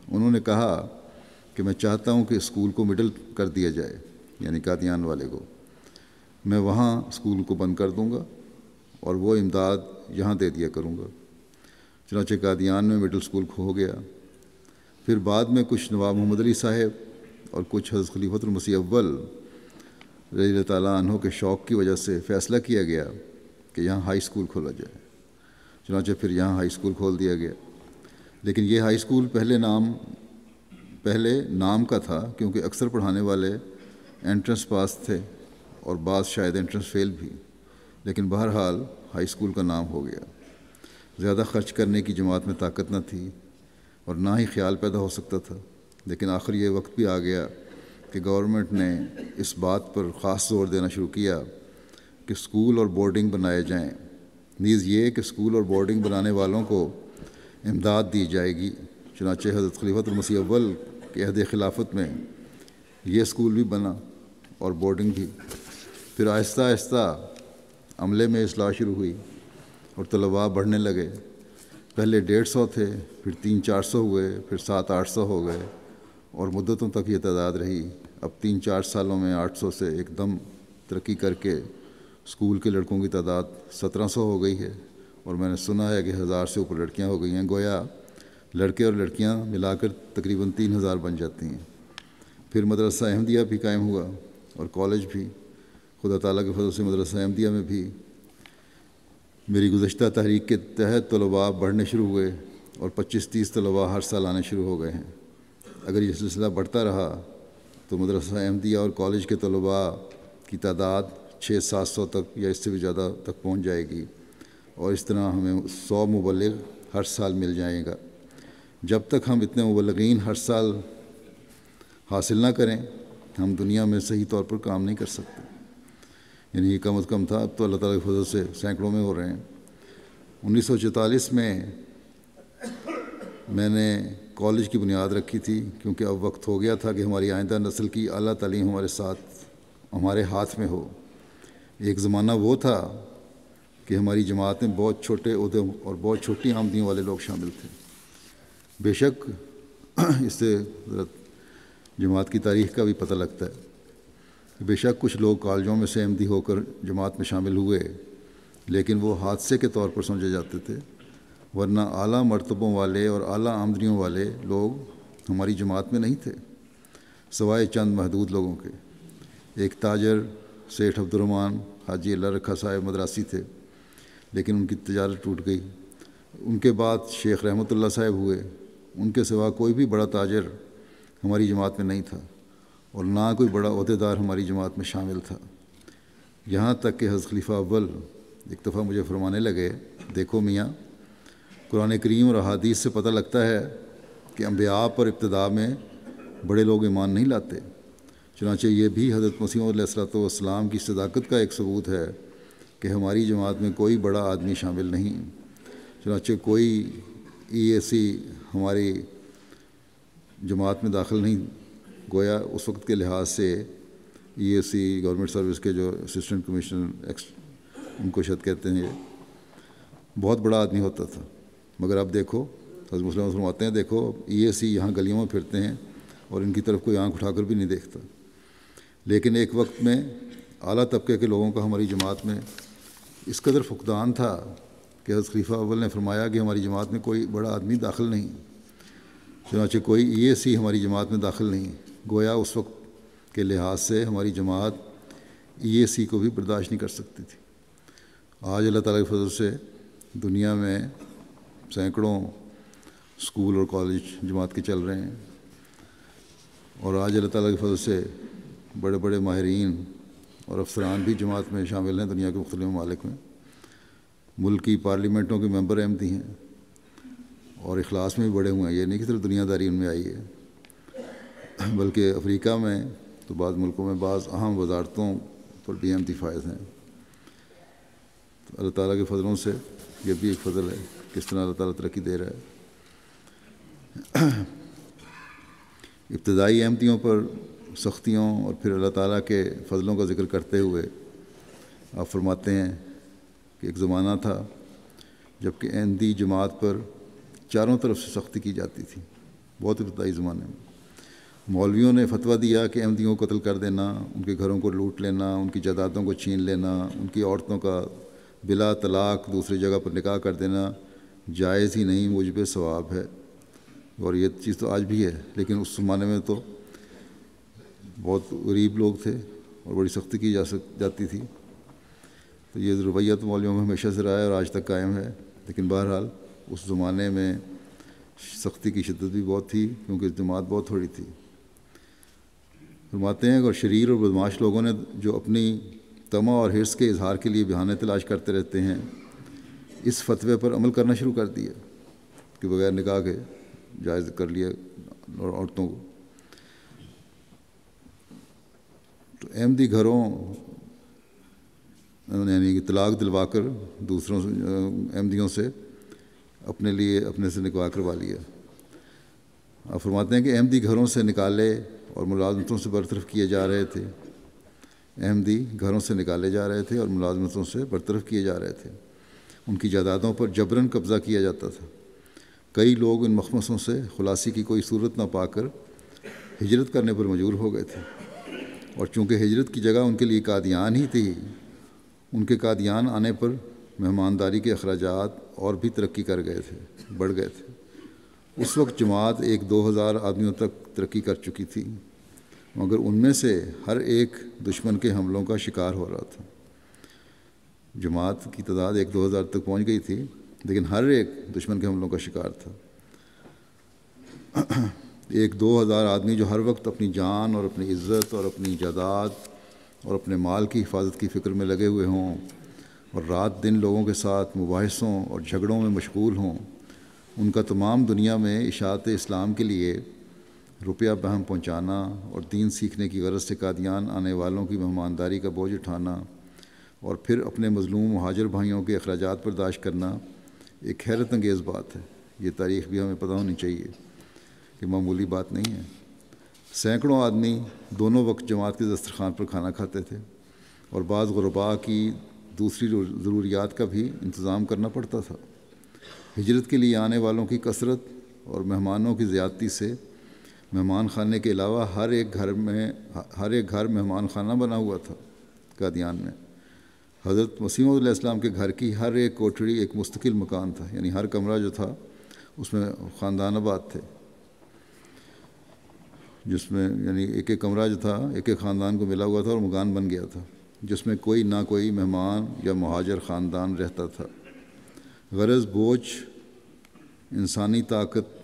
انہوں نے کہا کہ میں چاہتا ہوں کہ اسکول کو مڈل کر دیا جائے، یعنی قادیان والے کو۔ میں وہاں اسکول کو بند کر دوں گا اور وہ امداد یہاں دے دیا کروں گا۔ چنانچہ قادیان میں مڈل اسکول ہو گیا۔ پھر بعد میں کچھ نواب محمد علی صاحب اور کچھ حضرت خلیفۃ المسیح اول رضی اللہ تعالیٰ عنہ کے شوق کی وجہ سے فیصلہ کیا گیا کہ یہاں ہائی اسکول کھولا جائے۔ چنانچہ پھر یہاں ہائی اسکول کھول دیا گیا، لیکن یہ ہائی اسکول پہلے نام کا تھا، کیونکہ اکثر پڑھانے والے انٹرنس پاس تھے اور بعض شاید انٹرنس فیل بھی، لیکن بہرحال ہائی اسکول کا نام ہو گیا۔ زیادہ خرچ کرنے کی جماعت میں طاقت نہ تھی اور نہ ہی خیال پیدا ہو سکتا تھا، لیکن آخر یہ وقت بھی آ گیا کہ گورنمنٹ نے اس بات پر خاص زور دینا شروع کیا کہ اسکول اور بورڈنگ بنائے جائیں، نیز یہ کہ اسکول اور بورڈنگ بنانے والوں کو امداد دی جائے گی۔ چنانچہ حضرت خلیفۃ المسیح اول کے عہد خلافت میں یہ اسکول بھی بنا اور بورڈنگ بھی۔ پھر آہستہ آہستہ عملے میں اصلاح شروع ہوئی اور طلباء بڑھنے لگے۔ پہلے 150 تھے، پھر 300-400 ہوئے، پھر 700-800 ہو گئے اور مدتوں تک یہ تعداد رہی۔ اب 3-4 سالوں میں 800 سے ایک دم ترقی کر کے اسکول کے لڑکوں کی تعداد 1700 ہو گئی ہے، اور میں نے سنا ہے کہ 1000 سے اوپر لڑکیاں ہو گئی ہیں۔ گویا لڑکے اور لڑکیاں ملا کر تقریباً 3000 بن جاتی ہیں۔ پھر مدرسہ احمدیہ بھی قائم ہوا اور کالج بھی۔ خدا تعالیٰ کے فضل سے مدرسہ احمدیہ میں بھی میری گزشتہ تحریک کے تحت طلباء بڑھنے شروع ہوئے اور 25-30 طلباء ہر سال آنے شروع ہو گئے ہیں۔ اگر یہ سلسلہ بڑھتا رہا تو مدرسہ احمدیہ اور کالج کے طلباء کی تعداد 600-700 تک یا اس سے بھی زیادہ تک پہنچ جائے گی، اور اس طرح ہمیں 100 مبلغ ہر سال مل جائے گا۔ جب تک ہم اتنے مبلغین ہر سال حاصل نہ کریں، ہم دنیا میں صحیح طور پر کام نہیں کر سکتے۔ یعنی یہ کم از کم تھا، اب تو اللہ تعالیٰ کے فضل سے سینکڑوں میں ہو رہے ہیں۔ 1944 میں میں نے کالج کی بنیاد رکھی تھی، کیونکہ اب وقت ہو گیا تھا کہ ہماری آئندہ نسل کی اعلیٰ تعلیم ہمارے ہاتھ میں ہو۔ ایک زمانہ وہ تھا کہ ہماری جماعت میں بہت چھوٹے عہدے اور بہت چھوٹی آمدنیوں والے لوگ شامل تھے۔ بے شک اس سے جماعت کی تاریخ کا بھی پتہ لگتا ہے کہ بے شک کچھ لوگ کالجوں میں سے احمدی ہو کر جماعت میں شامل ہوئے، لیکن وہ حادثے کے طور پر سمجھے جاتے تھے، ورنہ اعلیٰ مرتبوں والے اور اعلیٰ آمدنیوں والے لوگ ہماری جماعت میں نہیں تھے، سوائے چند محدود لوگوں کے۔ ایک تاجر سیٹھ عبد الرحمن حاجی اللہ رکھا صاحب مدراسی تھے، لیکن ان کی تجارت ٹوٹ گئی۔ ان کے بعد شیخ رحمۃ اللہ صاحب ہوئے۔ ان کے سوا کوئی بھی بڑا تاجر ہماری جماعت میں نہیں تھا اور نہ کوئی بڑا عہدیدار ہماری جماعت میں شامل تھا، یہاں تک کہ حضرت خلیفہ اول ایک دفعہ مجھے فرمانے لگے، دیکھو میاں، قرآن کریم اور احادیث سے پتہ لگتا ہے کہ انبیاء پر ابتدا میں بڑے لوگ ایمان نہیں لاتے، چنانچہ یہ بھی حضرت مسیح علیہ الصلوۃ والسلام کی صداقت کا ایک ثبوت ہے کہ ہماری جماعت میں کوئی بڑا آدمی شامل نہیں۔ چنانچہ کوئی EAC ہماری جماعت میں داخل نہیں، گویا اس وقت کے لحاظ سے EAC گورنمنٹ سروس کے جو اسسٹنٹ کمشنر ان کو شاید کہتے ہیں، بہت بڑا آدمی ہوتا تھا، مگر اب دیکھو حضرت مسلم فرماتے ہیں، دیکھو EAC یہاں گلیوں میں پھرتے ہیں اور ان کی طرف کوئی آنکھ اٹھا کر بھی نہیں دیکھتا۔ لیکن ایک وقت میں اعلیٰ طبقے کے لوگوں کا ہماری جماعت میں اس قدر فقدان تھا کہ حضرت خلیفہ اول نے فرمایا کہ ہماری جماعت میں کوئی بڑا آدمی داخل نہیں، چنانچہ کوئی EAC ہماری جماعت میں داخل نہیں، گویا اس وقت کے لحاظ سے ہماری جماعت EAC کو بھی برداشت نہیں کر سکتی تھی۔ آج اللہ تعالیٰ کے فضل سے دنیا میں سینکڑوں اسکول اور کالج جماعت کے چل رہے ہیں، اور آج اللہ تعالیٰ کے فضل سے بڑے بڑے ماہرین اور افسران بھی جماعت میں شامل ہیں دنیا کے مختلف ممالک میں۔ ملک کی پارلیمنٹوں کے ممبر احمدی ہیں اور اخلاص میں بھی بڑے ہوئے ہیں، یہ نہیں کہ صرف دنیا داری ان میں آئی ہے، بلکہ افریقہ میں تو بعض ملکوں میں بعض اہم وزارتوں پر بھی احمدی فائز ہیں۔ تو اللہ تعالیٰ کے فضلوں سے یہ بھی ایک فضل ہے، کس طرح اللہ تعالیٰ ترقی دے رہا ہے۔ ابتدائی احمدیوں پر سختیوں اور پھر اللہ تعالیٰ کے فضلوں کا ذکر کرتے ہوئے آپ فرماتے ہیں کہ ایک زمانہ تھا جبکہ احمدی جماعت پر چاروں طرف سے سختی کی جاتی تھی بہت ابتدائی زمانے میں۔ مولویوں نے فتویٰ دیا کہ احمدیوں کو قتل کر دینا، ان کے گھروں کو لوٹ لینا، ان کی جائیدادوں کو چھین لینا، ان کی عورتوں کا بلا طلاق دوسری جگہ پر نکاح کر دینا جائز ہی نہیں، موجب ثواب ہے۔ اور یہ چیز تو آج بھی ہے، لیکن اس زمانے میں تو بہت غریب لوگ تھے اور بڑی سختی کی جاتی تھی۔ تو یہ رویہ تو مولویوں میں ہمیشہ سے رہا ہے اور آج تک قائم ہے، لیکن بہرحال اس زمانے میں سختی کی شدت بھی بہت تھی کیونکہ جماعت بہت تھوڑی تھی۔ فرماتے ہیں اور شریر اور بدماش لوگوں نے جو اپنی طمع اور حرص کے اظہار کے لیے بہانے تلاش کرتے رہتے ہیں، اس فتوے پر عمل کرنا شروع کر دیا کہ بغیر نکاح کے جائز کر لیا عورتوں کو۔ تو احمدی گھروں یعنی طلاق دلوا کر دوسروں احمدیوں سے اپنے سے نکاح کروا لیا۔ آپ فرماتے ہیں کہ احمدی گھروں سے نکالے اور ملازمتوں سے برطرف کیے جا رہے تھے، احمدی گھروں سے نکالے جا رہے تھے اور ملازمتوں سے برطرف کیے جا رہے تھے، ان کی جائیدادوں پر جبراً قبضہ کیا جاتا تھا۔ کئی لوگ ان مخمصوں سے خلاصی کی کوئی صورت نہ پا کر ہجرت کرنے پر مجبور ہو گئے تھے، اور چونکہ ہجرت کی جگہ ان کے لیے قادیان ہی تھی، ان کے قادیان آنے پر مہمانداری کے اخراجات اور بھی ترقی کر گئے تھے، بڑھ گئے تھے۔ اس وقت جماعت 1-2 ہزار آدمیوں تک ترقی کر چکی تھی، مگر ان میں سے ہر ایک دشمن کے حملوں کا شکار ہو رہا تھا۔ جماعت کی تعداد 1-2 ہزار تک پہنچ گئی تھی، لیکن ہر ایک دشمن کے حملوں کا شکار تھا۔ 1-2 ہزار آدمی جو ہر وقت اپنی جان اور اپنی عزت اور اپنی جائیداد اور اپنے مال کی حفاظت کی فکر میں لگے ہوئے ہوں اور رات دن لوگوں کے ساتھ مباحثوں اور جھگڑوں میں مشغول ہوں، ان کا تمام دنیا میں اشاعت اسلام کے لیے روپیہ بہم پہنچانا اور دین سیکھنے کی غرض سے قادیان آنے والوں کی مہمانداری کا بوجھ اٹھانا اور پھر اپنے مظلوم مہاجر بھائیوں کے اخراجات برداشت کرنا ایک حیرت انگیز بات ہے۔ یہ تاریخ بھی ہمیں پتہ ہونی چاہیے کہ معمولی بات نہیں ہے۔ سینکڑوں آدمی دونوں وقت جماعت کے دسترخوان پر کھانا کھاتے تھے، اور بعض غرباء کی دوسری ضروریات کا بھی انتظام کرنا پڑتا تھا۔ ہجرت کے لیے آنے والوں کی کثرت اور مہمانوں کی زیادتی سے مہمان خانے کے علاوہ ہر ایک گھر مہمان خانہ بنا ہوا تھا۔ قادیان میں حضرت مسیح موعود علیہ السلام کے گھر کی ہر ایک کوٹھڑی ایک مستقل مکان تھا، یعنی ہر کمرہ جو تھا اس میں خاندان آباد تھے، جس میں یعنی ایک ایک کمرہ جو تھا ایک ایک خاندان کو ملا ہوا تھا اور مکان بن گیا تھا، جس میں کوئی نہ کوئی مہمان یا مہاجر خاندان رہتا تھا۔ غرض بوجھ انسانی طاقت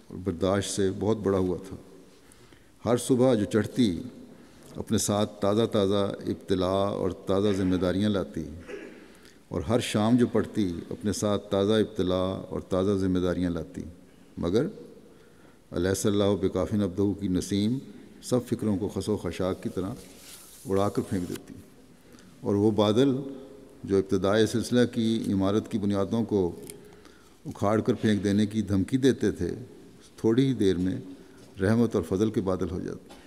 اور برداشت سے بہت بڑا ہوا تھا۔ ہر صبح جو چڑھتی اپنے ساتھ تازہ ابتلاء اور تازہ ذمہ داریاں لاتی، اور ہر شام جو پڑتی اپنے ساتھ تازہ ابتلاء اور تازہ ذمہ داریاں لاتی، مگر علیہ اللہ بکافٍ عبدہ کی نسیم سب فکروں کو خس و خشاک کی طرح اڑا کر پھینک دیتی، اور وہ بادل جو ابتدائی سلسلہ کی عمارت کی بنیادوں کو اکھاڑ کر پھینک دینے کی دھمکی دیتے تھے، تھوڑی ہی دیر میں رحمت اور فضل کے بادل ہو جاتے،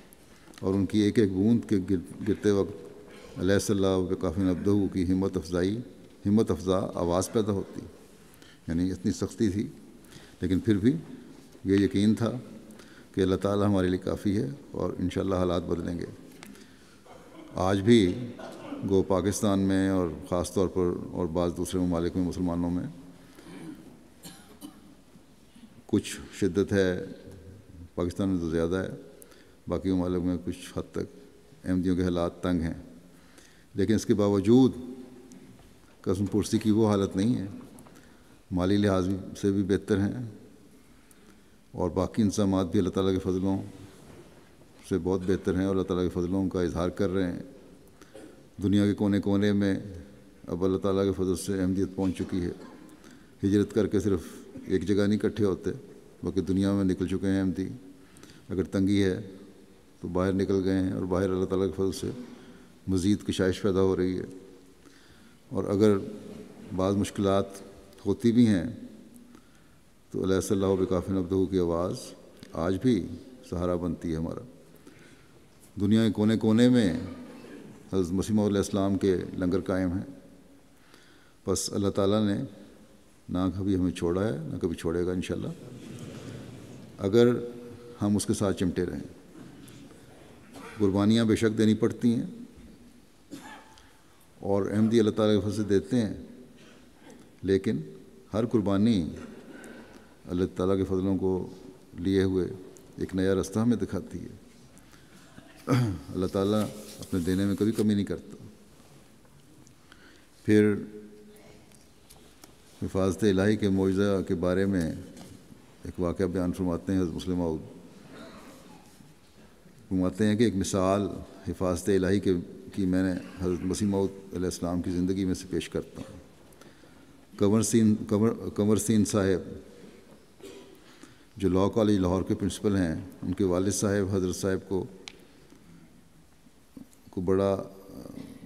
اور ان کی ایک ایک بوند کے گرتے وقت علیہ اللہ بکافٍ عبدہ کی ہمت افزا آواز پیدا ہوتی۔ یعنی اتنی سختی تھی، لیکن پھر بھی یہ یقین تھا کہ اللہ تعالیٰ ہمارے لیے کافی ہے اور انشاءاللہ حالات بدلیں گے۔ آج بھی گو پاکستان میں اور خاص طور پر اور بعض دوسرے ممالک میں مسلمانوں میں کچھ شدت ہے، پاکستان میں تو زیادہ ہے، باقی ممالک میں کچھ حد تک احمدیوں کے حالات تنگ ہیں، لیکن اس کے باوجود قسم پرسی کی وہ حالت نہیں ہے، مالی لحاظ سے بھی بہتر ہیں، اور باقی انتظامات بھی اللہ تعالیٰ کے فضلوں سے بہت بہتر ہیں، اور اللہ تعالیٰ کے فضلوں کا اظہار کر رہے ہیں۔ دنیا کے کونے کونے میں اب اللہ تعالیٰ کے فضل سے احمدیت پہنچ چکی ہے۔ ہجرت کر کے صرف ایک جگہ نہیں اکٹھے ہوتے، بلکہ دنیا میں نکل چکے ہیں احمدی۔ اگر تنگی ہے تو باہر نکل گئے ہیں، اور باہر اللہ تعالیٰ کے فضل سے مزید کشائش پیدا ہو رہی ہے، اور اگر بعض مشکلات ہوتی بھی ہیں تو علیہ اللہ بکافٍ عبدہ کی آواز آج بھی سہارا بنتی ہے ہمارا۔ دنیا کے کونے کونے میں حضرت مسیح موعود علیہ السلام کے لنگر قائم ہیں۔ بس اللہ تعالیٰ نے نہ کبھی ہمیں چھوڑا ہے نہ کبھی چھوڑے گا انشاءاللہ، اگر ہم اس کے ساتھ چمٹے رہیں۔ قربانیاں بے شک دینی پڑتی ہیں اور احمدی اللہ تعالیٰ کے فضل سے دیتے ہیں، لیکن ہر قربانی اللہ تعالیٰ کے فضلوں کو لیے ہوئے ایک نیا رستہ ہمیں دکھاتی ہے۔ اللہ تعالیٰ اپنے دینے میں کبھی کمی نہیں کرتا۔ پھر حفاظت الہی کے معجزہ کے بارے میں ایک واقعہ بیان فرماتے ہیں حضرت مسلم موعود، فرماتے ہیں کہ ایک مثال حفاظت الہی کی میں نے حضرت مسیح موعود علیہ السلام کی زندگی میں سے پیش کرتا ہوں۔ کنور سین صاحب جو لاء کالج لاہور کے پرنسپل ہیں، ان کے والد صاحب حضرت صاحب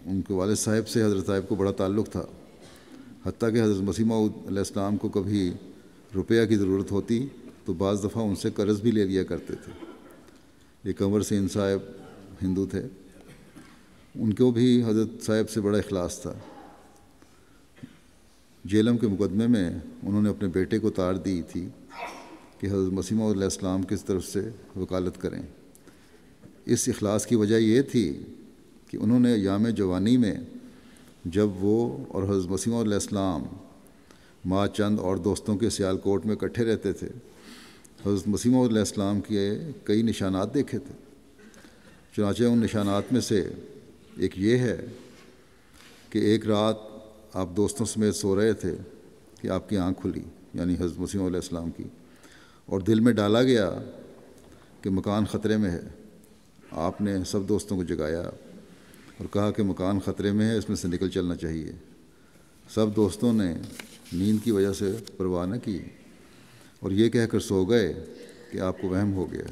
ان کے والد صاحب سے حضرت صاحب کو بڑا تعلق تھا، حتیٰ کہ حضرت مسیح موعود علیہ السلام کو کبھی روپیہ کی ضرورت ہوتی تو بعض دفعہ ان سے قرض بھی لے لیا کرتے تھے۔ یہ کنور سین صاحب ہندو تھے، ان کو بھی حضرت صاحب سے بڑا اخلاص تھا۔ جیلم کے مقدمے میں انہوں نے اپنے بیٹے کو تار دی تھی کہ حضرت مسیح موعود علیہ السلام کی طرف سے وکالت کریں۔ اس اخلاص کی وجہ یہ تھی کہ انہوں نے ایام جوانی میں جب وہ اور حضرت مسیح موعود علیہ السلام ماں چند اور دوستوں کے سیال کوٹ میں اکٹھے رہتے تھے، حضرت مسیح موعود علیہ السلام کے کئی نشانات دیکھے تھے۔ چنانچہ ان نشانات میں سے ایک یہ ہے کہ ایک رات آپ دوستوں سمیت سو رہے تھے کہ آپ کی آنکھ کھلی، یعنی حضرت مسیح موعود علیہ السلام کی، اور دل میں ڈالا گیا کہ مکان خطرے میں ہے۔ آپ نے سب دوستوں کو جگایا اور کہا کہ مکان خطرے میں ہے، اس میں سے نکل چلنا چاہیے۔ سب دوستوں نے نیند کی وجہ سے پرواہ نہ کی اور یہ کہہ کر سو گئے کہ آپ کو وہم ہو گیا،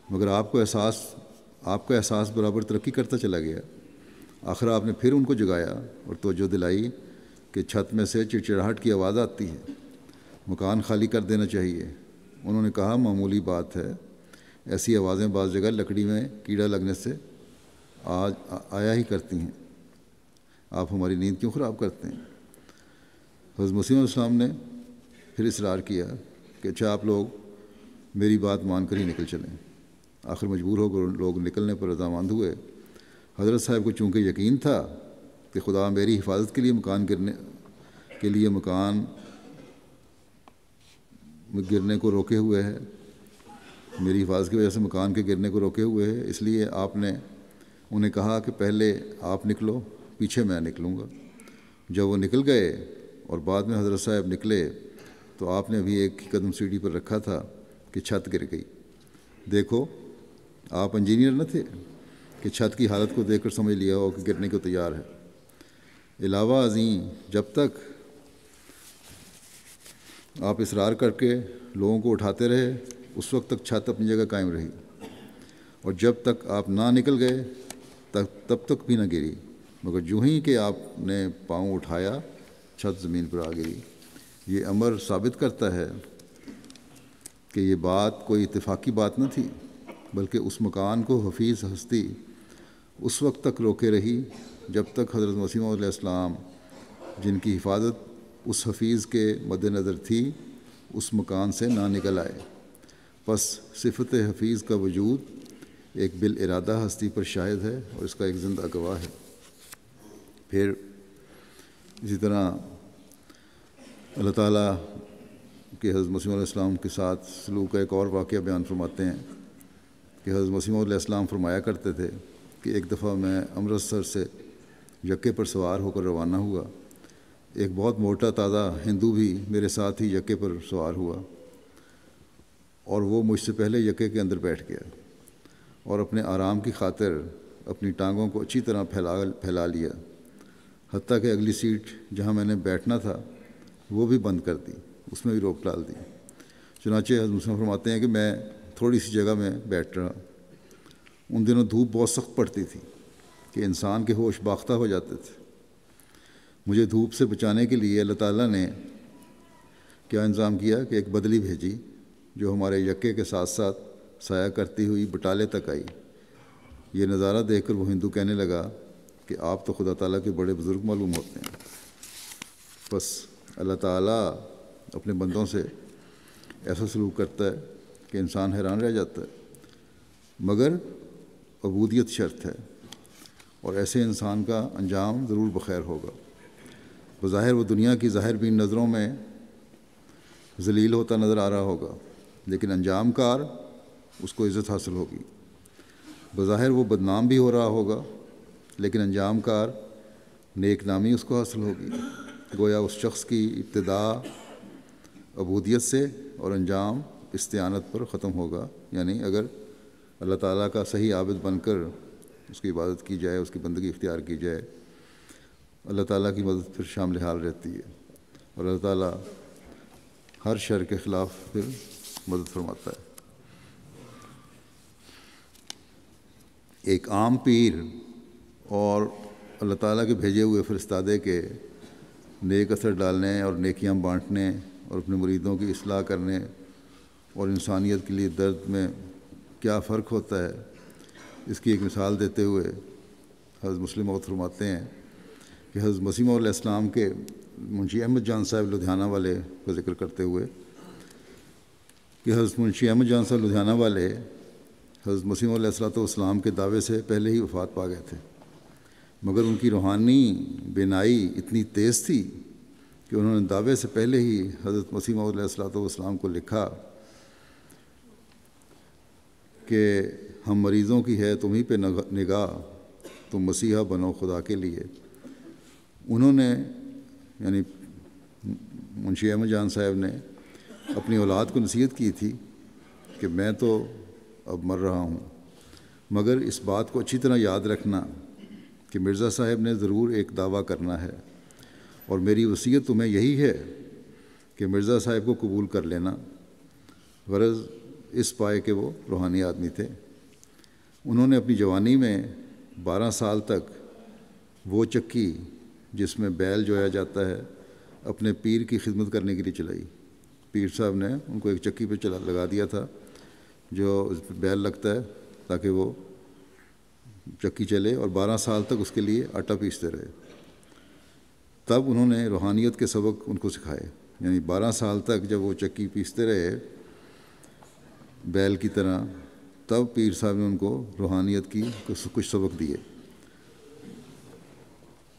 مگر آپ کا احساس برابر ترقی کرتا چلا گیا۔ آخر آپ نے پھر ان کو جگایا اور توجہ دلائی کہ چھت میں سے چڑچڑاہٹ کی آواز آتی ہے، مکان خالی کر دینا چاہیے۔ انہوں نے کہا معمولی بات ہے، ایسی آوازیں بعض جگہ لکڑی میں کیڑا لگنے سے آیا ہی کرتی ہیں، آپ ہماری نیند کیوں خراب کرتے ہیں؟ حضرت مسیح علیہ السلام نے پھر اصرار کیا کہ اچھا آپ لوگ میری بات مان کر ہی نکل چلیں۔ آخر مجبور ہو کر لوگ نکلنے پر رضامند ہوئے۔ حضرت صاحب کو چونکہ یقین تھا کہ خدا میری حفاظت کے لیے مکان گرنے کو روکے ہوئے ہے، میری حفاظت کی وجہ سے مکان کے گرنے کو روکے ہوئے ہے، اس لیے آپ نے انہیں کہا کہ پہلے آپ نکلو، پیچھے میں نکلوں گا۔ جب وہ نکل گئے اور بعد میں حضرت صاحب نکلے تو آپ نے ابھی ایک قدم سیڑھی پر رکھا تھا کہ چھت گر گئی۔ دیکھو، آپ انجینئر نہ تھے کہ چھت کی حالت کو دیکھ کر سمجھ لیا ہو کہ گرنے کو تیار ہے۔ علاوہ ازیں جب تک آپ اصرار کر کے لوگوں کو اٹھاتے رہے، اس وقت تک چھت اپنی جگہ قائم رہی، اور جب تک آپ نہ نکل گئے تب تک بھی نہ گری، مگر جو ہی کہ آپ نے پاؤں اٹھایا چھت زمین پر آ گئی۔ یہ امر ثابت کرتا ہے کہ یہ بات کوئی اتفاقی بات نہ تھی، بلکہ اس مکان کو حفیظ ہستی اس وقت تک روکے رہی جب تک حضرت مسیح موعود علیہ السلام، جن کی حفاظت اس حفیظ کے مد نظر تھی، اس مکان سے نہ نکل آئے۔ پس صفت حفیظ کا وجود ایک بالارادہ ہستی پر شاہد ہے اور اس کا ایک زندہ گواہ ہے۔ پھر اسی طرح اللہ تعالیٰ کہ حضرت مسیح علیہ السلام کے ساتھ سلوک کا ایک اور واقعہ بیان فرماتے ہیں کہ حضرت مسیح علیہ السلام فرمایا کرتے تھے کہ ایک دفعہ میں امرتسر سے یکے پر سوار ہو کر روانہ ہوا۔ ایک بہت موٹا تازہ ہندو بھی میرے ساتھ ہی یکے پر سوار ہوا اور وہ مجھ سے پہلے یکے کے اندر بیٹھ گیا اور اپنے آرام کی خاطر اپنی ٹانگوں کو اچھی طرح پھیلا لیا، حتیٰ کہ اگلی سیٹ جہاں میں نے بیٹھنا تھا وہ بھی بند کر دی، اس میں بھی روک ڈال دی۔ چنانچہ حضرت مسلم فرماتے ہیں کہ میں تھوڑی سی جگہ میں بیٹھ رہا۔ ان دنوں دھوپ بہت سخت پڑتی تھی کہ انسان کے ہوش باختہ ہو جاتے تھے۔ مجھے دھوپ سے بچانے کے لیے اللہ تعالیٰ نے کیا انتظام کیا کہ ایک بدلی بھیجی جو ہمارے یکے کے ساتھ ساتھ سایہ کرتی ہوئی بٹالے تک آئی۔ یہ نظارہ دیکھ کر وہ ہندو کہنے لگا کہ آپ تو خدا تعالیٰ کے بڑے بزرگ معلوم ہوتے ہیں۔ بس اللہ تعالیٰ اپنے بندوں سے ایسا سلوک کرتا ہے کہ انسان حیران رہ جاتا ہے، مگر عبودیت شرط ہے، اور ایسے انسان کا انجام ضرور بخیر ہوگا۔ بظاہر وہ دنیا کی ظاہر بین نظروں میں ذلیل ہوتا نظر آ رہا ہوگا، لیکن انجام کار اس کو عزت حاصل ہوگی۔ بظاہر وہ بدنام بھی ہو رہا ہوگا، لیکن انجام کار نیک نامی اس کو حاصل ہوگی۔ گویا اس شخص کی ابتدا عبودیت سے اور انجام استعانت پر ختم ہوگا، یعنی اگر اللہ تعالیٰ کا صحیح عابد بن کر اس کی عبادت کی جائے، اس کی بندگی اختیار کی جائے، اللہ تعالیٰ کی مدد پھر شامل حال رہتی ہے، اور اللہ تعالیٰ ہر شر کے خلاف پھر مدد فرماتا ہے۔ ایک عام پیر اور اللہ تعالیٰ کے بھیجے ہوئے فرستادے کے نیک اثر ڈالنے اور نیکیاں بانٹنے اور اپنے مریدوں کی اصلاح کرنے اور انسانیت کے لیے درد میں کیا فرق ہوتا ہے، اس کی ایک مثال دیتے ہوئے حضرت مسلم موعود فرماتے ہیں کہ حضرت مسیح موعود علیہ السلام کے منشی احمد جان صاحب لدھیانہ والے کا ذکر کرتے ہوئے کہ حضرت منشی احمد جان صاحب لدھیانہ والے حضرت مسیح موعود علیہ السلام کے دعوے سے پہلے ہی وفات پا گئے تھے، مگر ان کی روحانی بینائی اتنی تیز تھی کہ انہوں نے دعوے سے پہلے ہی حضرت مسیح موعود علیہ السلام کو لکھا کہ ہم مریضوں کی ہے تمہیں پہ نگاہ، تم مسیحا بنو خدا کے لیے۔ انہوں نے یعنی منشی احمد جان صاحب نے اپنی اولاد کو نصیحت کی تھی کہ میں تو اب مر رہا ہوں، مگر اس بات کو اچھی طرح یاد رکھنا کہ مرزا صاحب نے ضرور ایک دعویٰ کرنا ہے، اور میری وصیت تمہیں یہی ہے کہ مرزا صاحب کو قبول کر لینا، غرض اس پائے کہ وہ روحانی آدمی تھے۔ انہوں نے اپنی جوانی میں 12 سال تک وہ چکی جس میں بیل جویا جاتا ہے اپنے پیر کی خدمت کرنے کے لیے چلائی۔ پیر صاحب نے ان کو ایک چکی پہ لگا دیا تھا جو بیل لگتا ہے تاکہ وہ چکی چلے، اور 12 سال تک اس کے لیے آٹا پیستے رہے۔ تب انہوں نے روحانیت کے سبق ان کو سکھائے، یعنی 12 سال تک جب وہ چکی پیستے رہے بیل کی طرح، تب پیر صاحب نے ان کو روحانیت کی کچھ سبق دیے۔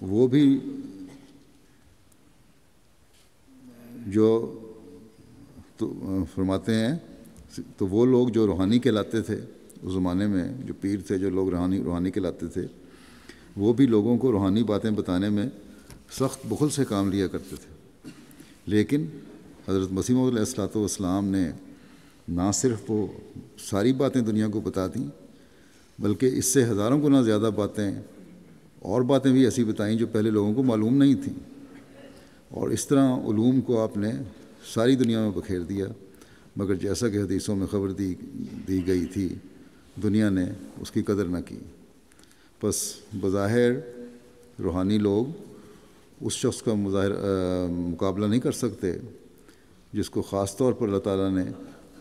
وہ بھی جو فرماتے ہیں تو وہ لوگ جو روحانی کہلاتے تھے اس زمانے میں، جو پیر تھے، جو لوگ روحانی کہلاتے تھے، وہ بھی لوگوں کو روحانی باتیں بتانے میں سخت بخل سے کام لیا کرتے تھے، لیکن حضرت مسیح موعود علیہ السلام نے نہ صرف وہ ساری باتیں دنیا کو بتا دیں، بلکہ اس سے ہزاروں گنا زیادہ باتیں اور باتیں بھی ایسی بتائیں جو پہلے لوگوں کو معلوم نہیں تھیں، اور اس طرح علوم کو آپ نے ساری دنیا میں بکھیر دیا، مگر جیسا کہ حدیثوں میں خبر دی گئی تھی دنیا نے اس کی قدر نہ کی۔ بس بظاہر روحانی لوگ اس شخص کا مقابلہ نہیں کر سکتے جس کو خاص طور پر اللہ تعالیٰ نے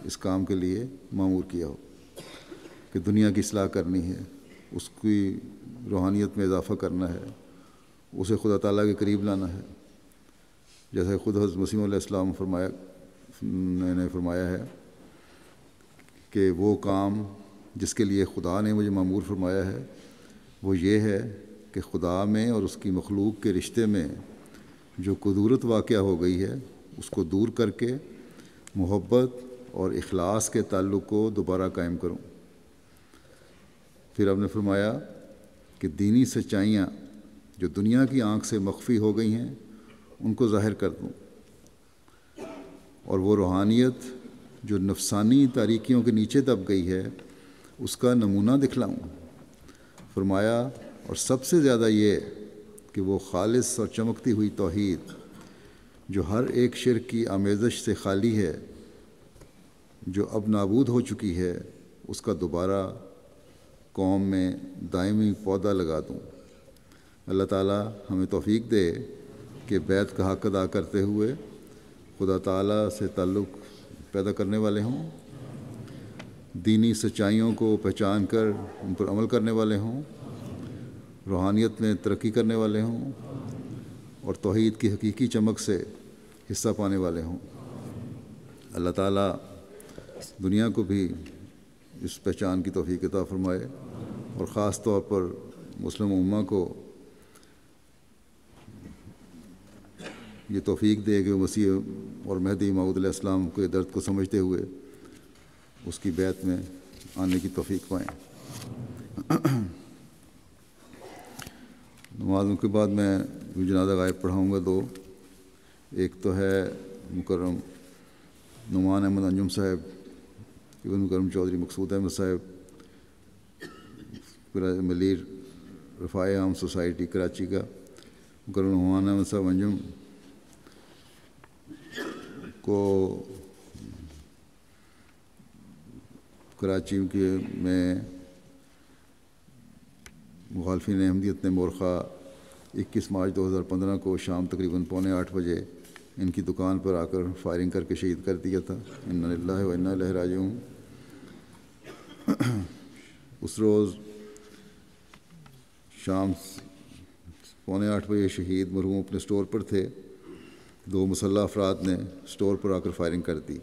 اس کام کے لیے مأمور کیا ہو کہ دنیا کی اصلاح کرنی ہے، اس کی روحانیت میں اضافہ کرنا ہے، اسے خدا تعالیٰ کے قریب لانا ہے، جیسے خود حضرت مسیح علیہ السلام نے فرمایا ہے کہ وہ کام جس کے لیے خدا نے مجھے مأمور فرمایا ہے وہ یہ ہے کہ خدا میں اور اس کی مخلوق کے رشتے میں جو کدورت واقع ہو گئی ہے اس کو دور کر کے محبت اور اخلاص کے تعلق کو دوبارہ قائم کروں۔ پھر آپ نے فرمایا کہ دینی سچائیاں جو دنیا کی آنکھ سے مخفی ہو گئی ہیں ان کو ظاہر کر دوں، اور وہ روحانیت جو نفسانی تاریکیوں کے نیچے دب گئی ہے اس کا نمونہ دکھلاؤں۔ فرمایا اور سب سے زیادہ یہ کہ وہ خالص اور چمکتی ہوئی توحید جو ہر ایک شرک کی آمیزش سے خالی ہے، جو اب نابود ہو چکی ہے، اس کا دوبارہ قوم میں دائمی پودا لگا دوں۔ اللہ تعالیٰ ہمیں توفیق دے کہ بیت کا حق ادا کرتے ہوئے خدا تعالیٰ سے تعلق پیدا کرنے والے ہوں، دینی سچائیوں کو پہچان کر ان پر عمل کرنے والے ہوں، روحانیت میں ترقی کرنے والے ہوں، اور توحید کی حقیقی چمک سے حصہ پانے والے ہوں۔ اللہ تعالیٰ دنیا کو بھی اس پہچان کی توفیق عطا فرمائے، اور خاص طور پر مسلم امہ کو یہ توفیق دے کہ مسیح اور مہدی موعود علیہ السلام کے درد کو سمجھتے ہوئے اس کی بیعت میں آنے کی توفیق پائیں۔ نمازوں کے بعد میں جنازہ غائب پڑھاؤں گا دو، ایک تو ہے مکرم نعمان احمد انجم صاحب، ابن مکرم چودھری مقصود احمد صاحب، ملیر رفاع عام سوسائٹی کراچی کا مکرم نعمان احمد صاحب انجم کو کراچی میں مخالفین احمدیت نے مورخہ 21 مارچ 2015 کو شام تقریباً 7:45 بجے ان کی دکان پر آ کر فائرنگ کر کے شہید کر دیا تھا۔ انا للہ و انا الیہ راجعون۔ اس روز شام 7:45 بجے شہید مرحوم اپنے سٹور پر تھے، دو مسلح افراد نے سٹور پر آ کر فائرنگ کر دی،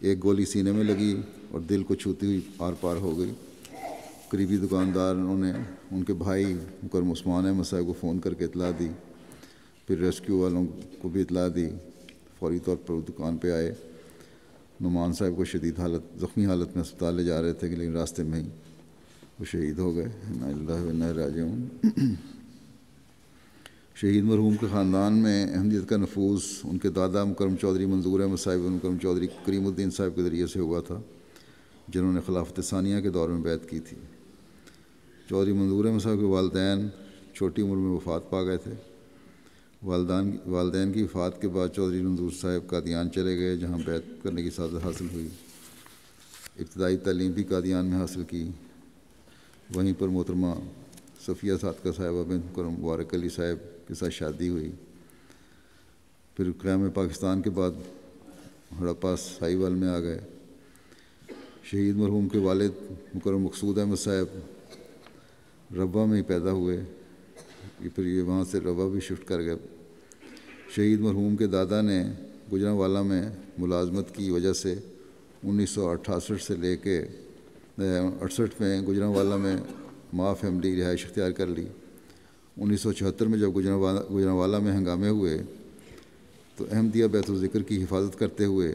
ایک گولی سینے میں لگی اور دل کو چھوتی ہوئی آر پار ہو گئی۔ قریبی دکانداروں نے ان کے بھائی مکرم عثمان احمد صاحب کو فون کر کے اطلاع دی، پھر ریسکیو والوں کو بھی اطلاع دی، فوری طور پر دکان پہ آئے۔ نعمان صاحب کو شدید زخمی حالت میں اسپتال لے جا رہے تھے، لیکن راستے میں ہی وہ شہید ہو گئے۔ انا للہ و انا الیہ راجعون۔ شہید مرحوم کے خاندان میں احمدیت کا نفوذ ان کے دادا مکرم چودھری منظور احمد صاحب اور مکرم چودھری کریم الدین صاحب کے ذریعے سے ہوا تھا، جنہوں نے خلافت ثانیہ کے دور میں بیعت کی تھی۔ چودھری منظور احمد صاحب کے والدین چھوٹی عمر میں وفات پا گئے تھے۔ والدین کی وفات کے بعد چودھری منظور صاحب قادیان چلے گئے، جہاں بیعت کرنے کی سعادت حاصل ہوئی۔ ابتدائی تعلیم بھی قادیان میں حاصل کی، وہیں پر محترمہ صفیہ صادقہ صاحبہ بنت مکرم مبارک علی صاحب کے ساتھ شادی ہوئی۔ پھر قیام پاکستان کے بعد ہڑپا ساہیوال میں آ گئے۔ شہید مرحوم کے والد مکرم مقصود احمد صاحب ربوہ میں ہی پیدا ہوئے، پھر یہ وہاں سے ربوہ بھی شفٹ کر گئے۔ شہید مرحوم کے دادا نے گجرانوالہ میں ملازمت کی وجہ سے 1968 سے لے کے 68 میں گجرانوالہ میں ماں فیملی رہائش اختیار کر لی۔ 1974 میں جب گجرانوالہ میں ہنگامے ہوئے تو احمدیہ بیت الذکر کی حفاظت کرتے ہوئے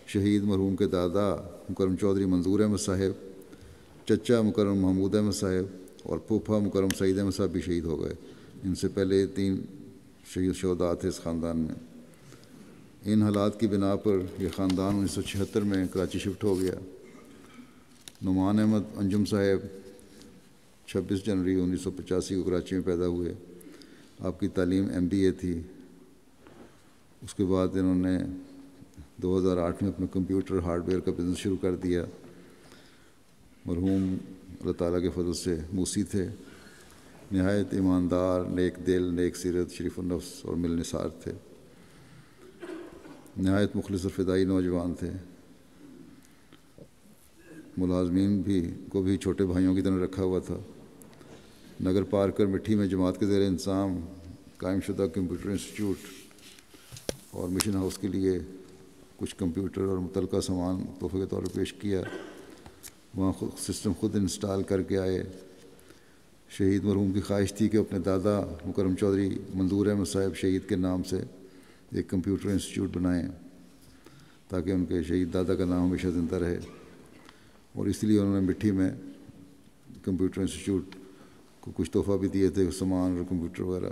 شہید مرحوم کے دادا مکرم چودھری منظور احمد صاحب، چچا مکرم محمود احمد صاحب اور پھوپھا مکرم سعید احمد صاحب بھی شہید ہو گئے۔ ان سے پہلے 3 شہداء تھے اس خاندان میں۔ ان حالات کی بنا پر یہ خاندان 1976 میں کراچی شفٹ ہو گیا۔ نعمان احمد انجم صاحب 26 جنوری 1985 کو کراچی میں پیدا ہوئے۔ آپ کی تعلیم MBA تھی۔ اس کے بعد انہوں نے 2008 میں اپنا کمپیوٹر ہارڈ ویئر کا بزنس شروع کر دیا۔ مرحوم اللہ تعالیٰ کے فضل سے موسی تھے، نہایت ایماندار، نیک دل، نیک سیرت، شریف النفس اور ملنسار تھے، نہایت مخلص اور فدائی نوجوان تھے۔ ملازمین کو بھی چھوٹے بھائیوں کی طرح رکھا ہوا تھا۔ نگر پارک اور مٹھی میں جماعت کے زیر انتظام قائم شدہ کمپیوٹر انسٹیٹیوٹ اور مشن ہاؤس کے لیے کچھ کمپیوٹر اور متعلقہ سامان تحفے کے طور پر پیش کیا۔ وہاں سسٹم خود انسٹال کر کے آئے۔ شہید مرحوم کی خواہش تھی کہ اپنے دادا مکرم چودھری منظور احمد صاحب شہید کے نام سے ایک کمپیوٹر انسٹیٹیوٹ بنائیں تاکہ ان کے شہید دادا کا نام ہمیشہ زندہ رہے، اور اس لیے انہوں نے مٹھی میں کمپیوٹر انسٹیٹیوٹ کو کچھ تحفہ بھی دیے تھے، سامان اور کمپیوٹر وغیرہ۔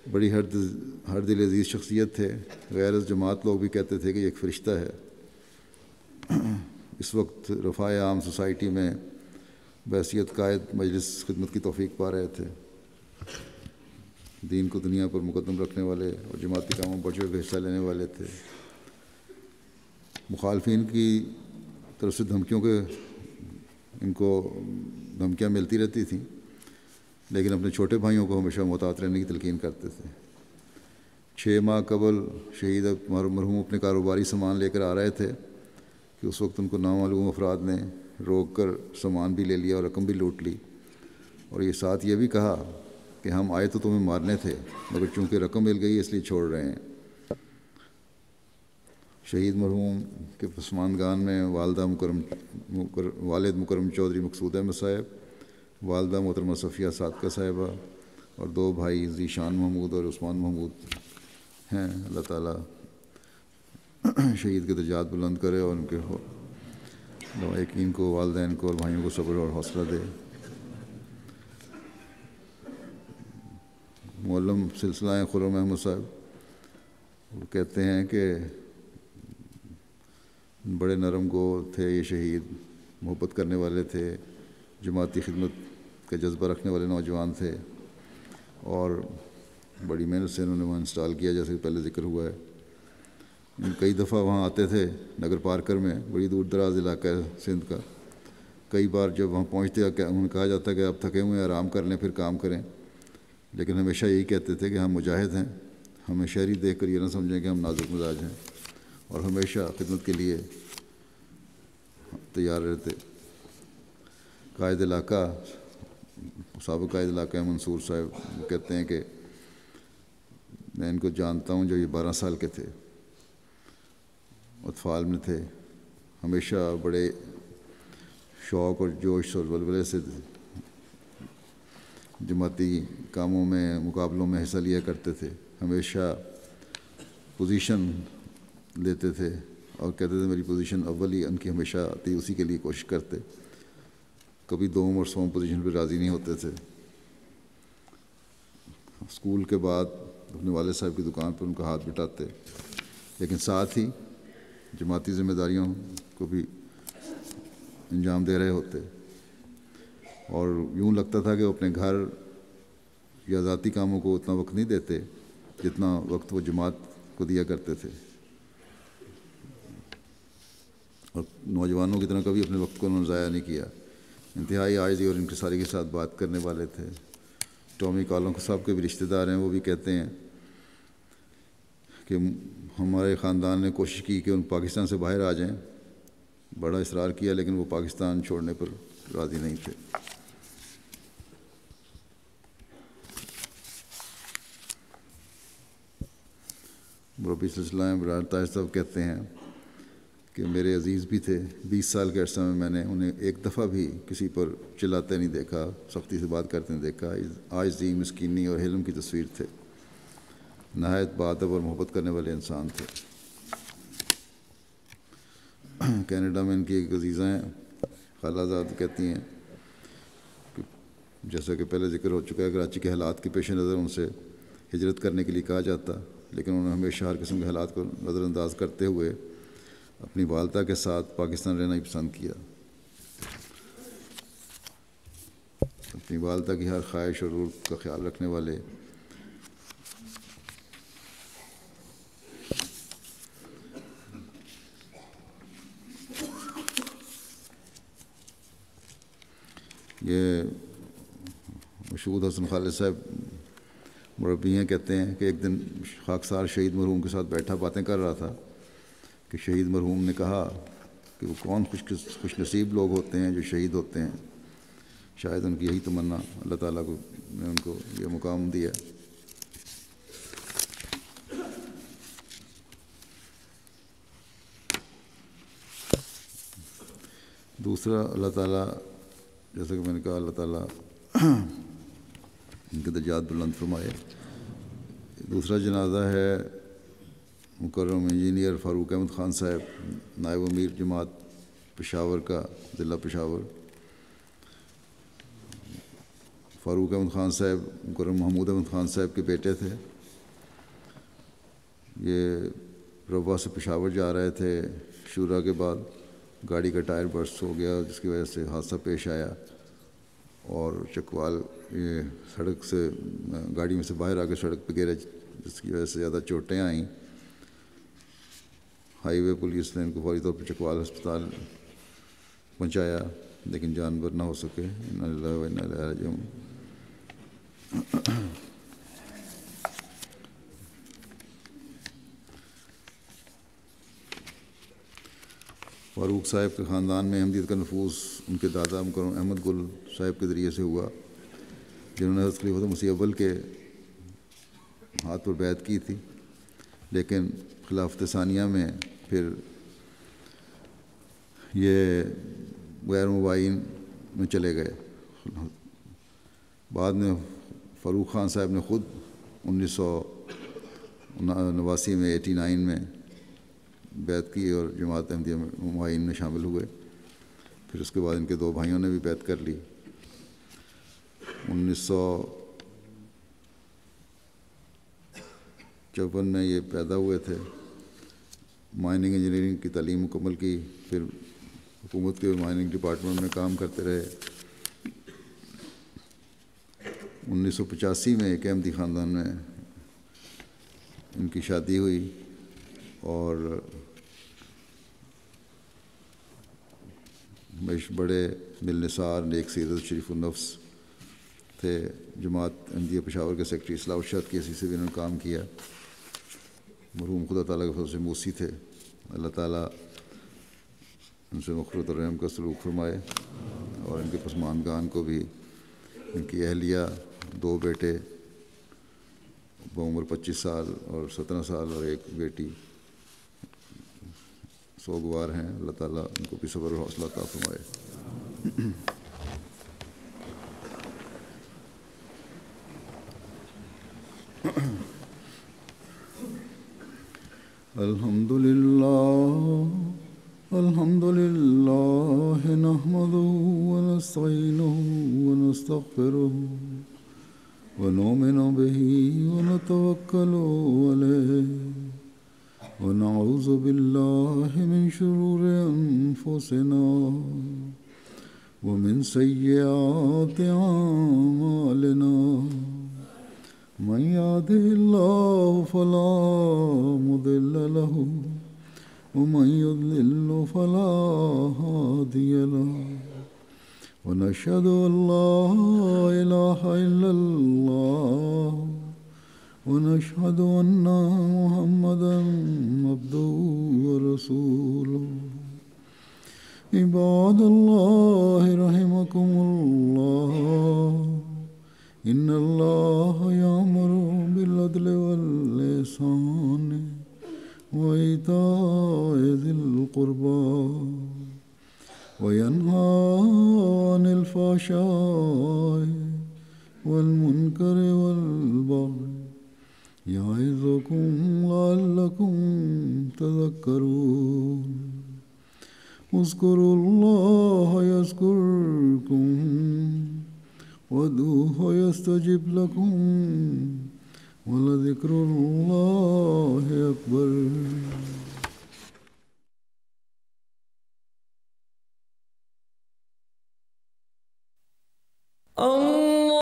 بڑی ہر دل عزیز شخصیت تھے۔ غیر از جماعت لوگ بھی کہتے تھے کہ یہ ایک فرشتہ ہے۔ اس وقت رفاع عام سوسائٹی میں بحیثیت قائد مجلس خدمت کی توفیق پا رہے تھے۔ دین کو دنیا پر مقدم رکھنے والے اور جماعتی کاموں میں بڑھ چڑھ کر حصہ لینے والے تھے۔ مخالفین کی طرف سے ان کو دھمکیاں ملتی رہتی تھیں، لیکن اپنے چھوٹے بھائیوں کو ہمیشہ محتاط رہنے کی تلقین کرتے تھے۔ 6 ماہ قبل شہید مرحوم اپنے کاروباری سامان لے کر آ رہے تھے کہ اس وقت ان کو نامعلوم افراد نے روک کر سامان بھی لے لیا اور رقم بھی لوٹ لی، اور یہ ساتھ یہ بھی کہا کہ ہم آئے تو تمہیں مارنے تھے، مگر چونکہ رقم مل گئی اس لیے چھوڑ رہے ہیں۔ شہید مرحوم کے پسماندگان میں والد مکرم چودھری مقصود احمد صاحب، والدہ محترمہ صفیہ صادقہ صاحبہ، اور 2 بھائی ذیشان محمود اور عثمان محمود ہیں۔ اللہ تعالیٰ شہید کے درجات بلند کرے اور ان کے لواحقین کو، والدین کو اور بھائیوں کو صبر اور حوصلہ دے۔ معلم سلسلہ خرم احمد صاحب وہ کہتے ہیں کہ بڑے نرم گو تھے یہ شہید، محبت کرنے والے تھے، جماعتی خدمت کا جذبہ رکھنے والے نوجوان تھے، اور بڑی محنت سے انہوں نے وہاں انسٹال کیا، جیسے کہ پہلے ذکر ہوا ہے۔ کئی دفعہ وہاں آتے تھے نگر پارکر میں، بڑی دور دراز علاقہ ہے سندھ کا۔ کئی بار جب وہاں پہنچتے انہوں نے کہا جاتا کہ آپ تھکے ہوئے ہیں، آرام کر لیں پھر کام کریں، لیکن ہمیشہ یہی کہتے تھے کہ ہم مجاہد ہیں، ہمیں شہری دیکھ کر یہ نہ سمجھیں کہ ہم نازک مزاج ہیں، اور ہمیشہ خدمت کے لیے تیار رہتے۔ قائد علاقہ، سابق قائد علاقہ منصور صاحب وہ کہتے ہیں کہ میں ان کو جانتا ہوں جو یہ 12 سال کے تھے، اطفال میں تھے، ہمیشہ بڑے شوق اور جوش اور ولولے سے جماعتی کاموں میں، مقابلوں میں حصہ لیا کرتے تھے، ہمیشہ پوزیشن لیتے تھے اور کہتے تھے میری پوزیشن اول ہی، ان کی ہمیشہ آتی، اسی کے لیے کوشش کرتے، کبھی 2 اور 100 پوزیشن پہ راضی نہیں ہوتے تھے۔ اسکول کے بعد اپنے والد صاحب کی دکان پر ان کا ہاتھ بٹاتے، لیکن ساتھ ہی جماعتی ذمہ داریوں کو بھی انجام دے رہے ہوتے، اور یوں لگتا تھا کہ وہ اپنے گھر یا ذاتی کاموں کو اتنا وقت نہیں دیتے جتنا وقت وہ جماعت کو دیا کرتے تھے، اور نوجوانوں کی طرح کبھی اپنے وقت کو انہوں نے ضائع نہیں کیا۔ انتہائی عاجزی اور انکساری کے ساتھ بات کرنے والے تھے۔ ٹامی کالوں صاحب کے بھی رشتہ دار ہیں، وہ بھی کہتے ہیں کہ ہمارے خاندان نے کوشش کی کہ ان پاکستان سے باہر آ جائیں، بڑا اصرار کیا، لیکن وہ پاکستان چھوڑنے پر راضی نہیں تھے۔ مربی سلسلہ برادر طاہر صاحب کہتے ہیں کہ میرے عزیز بھی تھے، 20 سال کے عرصہ میں نے انہیں ایک دفعہ بھی کسی پر چلاتے نہیں دیکھا، سختی سے بات کرتے نہیں دیکھا۔ عاجزی، مسکینی اور حلم کی تصویر تھے، نہایت باادب اور محبت کرنے والے انسان تھے۔ کینیڈا میں ان کی ایک عزیزہ ہیں، خالہ زاد، کہتی ہیں کہ جیسا کہ پہلے ذکر ہو چکا ہے، کراچی کے حالات کے پیش نظر ان سے ہجرت کرنے کے لیے کہا جاتا، لیکن انہوں نے ہمیشہ ہر قسم کے حالات کو نظر انداز کرتے ہوئے اپنی والدہ کے ساتھ پاکستان رہنا ہی پسند کیا۔ اپنی والدہ کی ہر خواہش اور روح کا خیال رکھنے والے یہ مشہود حسن خالد صاحب مربی ہیں، کہتے ہیں کہ ایک دن خاکسار شہید مرحوم کے ساتھ بیٹھا باتیں کر رہا تھا کہ شہید مرحوم نے کہا کہ وہ کون خوش نصیب لوگ ہوتے ہیں جو شہید ہوتے ہیں، شاید ان کی یہی تمنا، اللہ تعالیٰ کو نے ان کو یہ مقام دیا۔ دوسرا، اللہ تعالیٰ، جیسا کہ میں نے کہا، اللہ تعالیٰ ان کے درجات بلند فرمائے۔ دوسرا جنازہ ہے مکرم انجینئر فاروق احمد خان صاحب، نائب امیر جماعت پشاور کا، ضلع پشاور۔ فاروق احمد خان صاحب مکرم محمود احمد خان صاحب کے بیٹے تھے۔ یہ روا سے پشاور جا رہے تھے، شورا کے بعد گاڑی کا ٹائر برسٹ ہو گیا، جس کی وجہ سے حادثہ پیش آیا، اور چکوال یہ سڑک سے گاڑی میں سے باہر آ کے سڑک پہ گرے، جس کی وجہ سے زیادہ چوٹیں آئیں۔ ہائی وے پولیس نے ان کو فوری طور پر چکوال ہسپتال پہنچایا، لیکن جانبر نہ ہو سکے۔ انا للہ و انا الیہ راجعون۔ فاروق صاحب کے خاندان میں احمدیت کا نفوذ ان کے دادا مکرم احمد گل صاحب کے ذریعے سے ہوا۔ جنہوں نے حضرت خلیفۃ مسیح اول کے ہاتھ پر بیعت کی تھی، لیکن خلافت ثانیہ میں پھر یہ غیر مباین میں چلے گئے۔ بعد میں فاروق خان صاحب نے خود 1989 میں 89 میں بیعت کی اور جماعت احمدیہ میں مباین میں شامل ہوئے۔ پھر اس کے بعد ان کے دو بھائیوں نے بھی بیعت کر لی۔ 1954 میں یہ پیدا ہوئے تھے، مائننگ انجینئرنگ کی تعلیم مکمل کی، پھر حکومت کے مائننگ ڈپارٹمنٹ میں کام کرتے رہے۔ 1985 میں ایک احمدی خاندان میں ان کی شادی ہوئی اور بڑے ملنسار نیک سیرت شریف النفس تھے۔ جماعت احمدیہ پشاور کے سیکرٹری اصلاح الشہد کی حیثیت سے بھی انہوں نے کام کیا۔ مرحوم خدا تعالیٰ کے فضل سے موسی تھے، اللہ تعالیٰ ان سے مغفرت اور رحم کا سلوک فرمائے، اور ان کے پسماندگان کو بھی، ان کی اہلیہ، دو بیٹے بعمر 25 سال اور 17 سال اور ایک بیٹی سوگوار ہیں، اللہ تعالیٰ ان کو بھی صبر اور حوصلہ عطا فرمائے۔ الحمد للہ نحمدہ ونستعینہ ونستغفرہ ونؤمن بہ ونتوکل علیہ ونعوذ باللہ من شرور انفسنا ومن سیئات اعمالنا، من يهده الله فلا مضل له ومن يضلل فلا هادي له، ونشهد أن لا إله إلا الله ونشهد أن محمدا عبده ورسوله۔ عباد الله رحمكم الله، إن الله يأمر بالعدل والإحسان وإيتاء ذي القربى وينهى عن الفحشاء والمنكر والبغي، يعظكم لعلكم تذكرون۔ اذكروا الله يذكركم وادعوه يستجب لكم ولذكر الله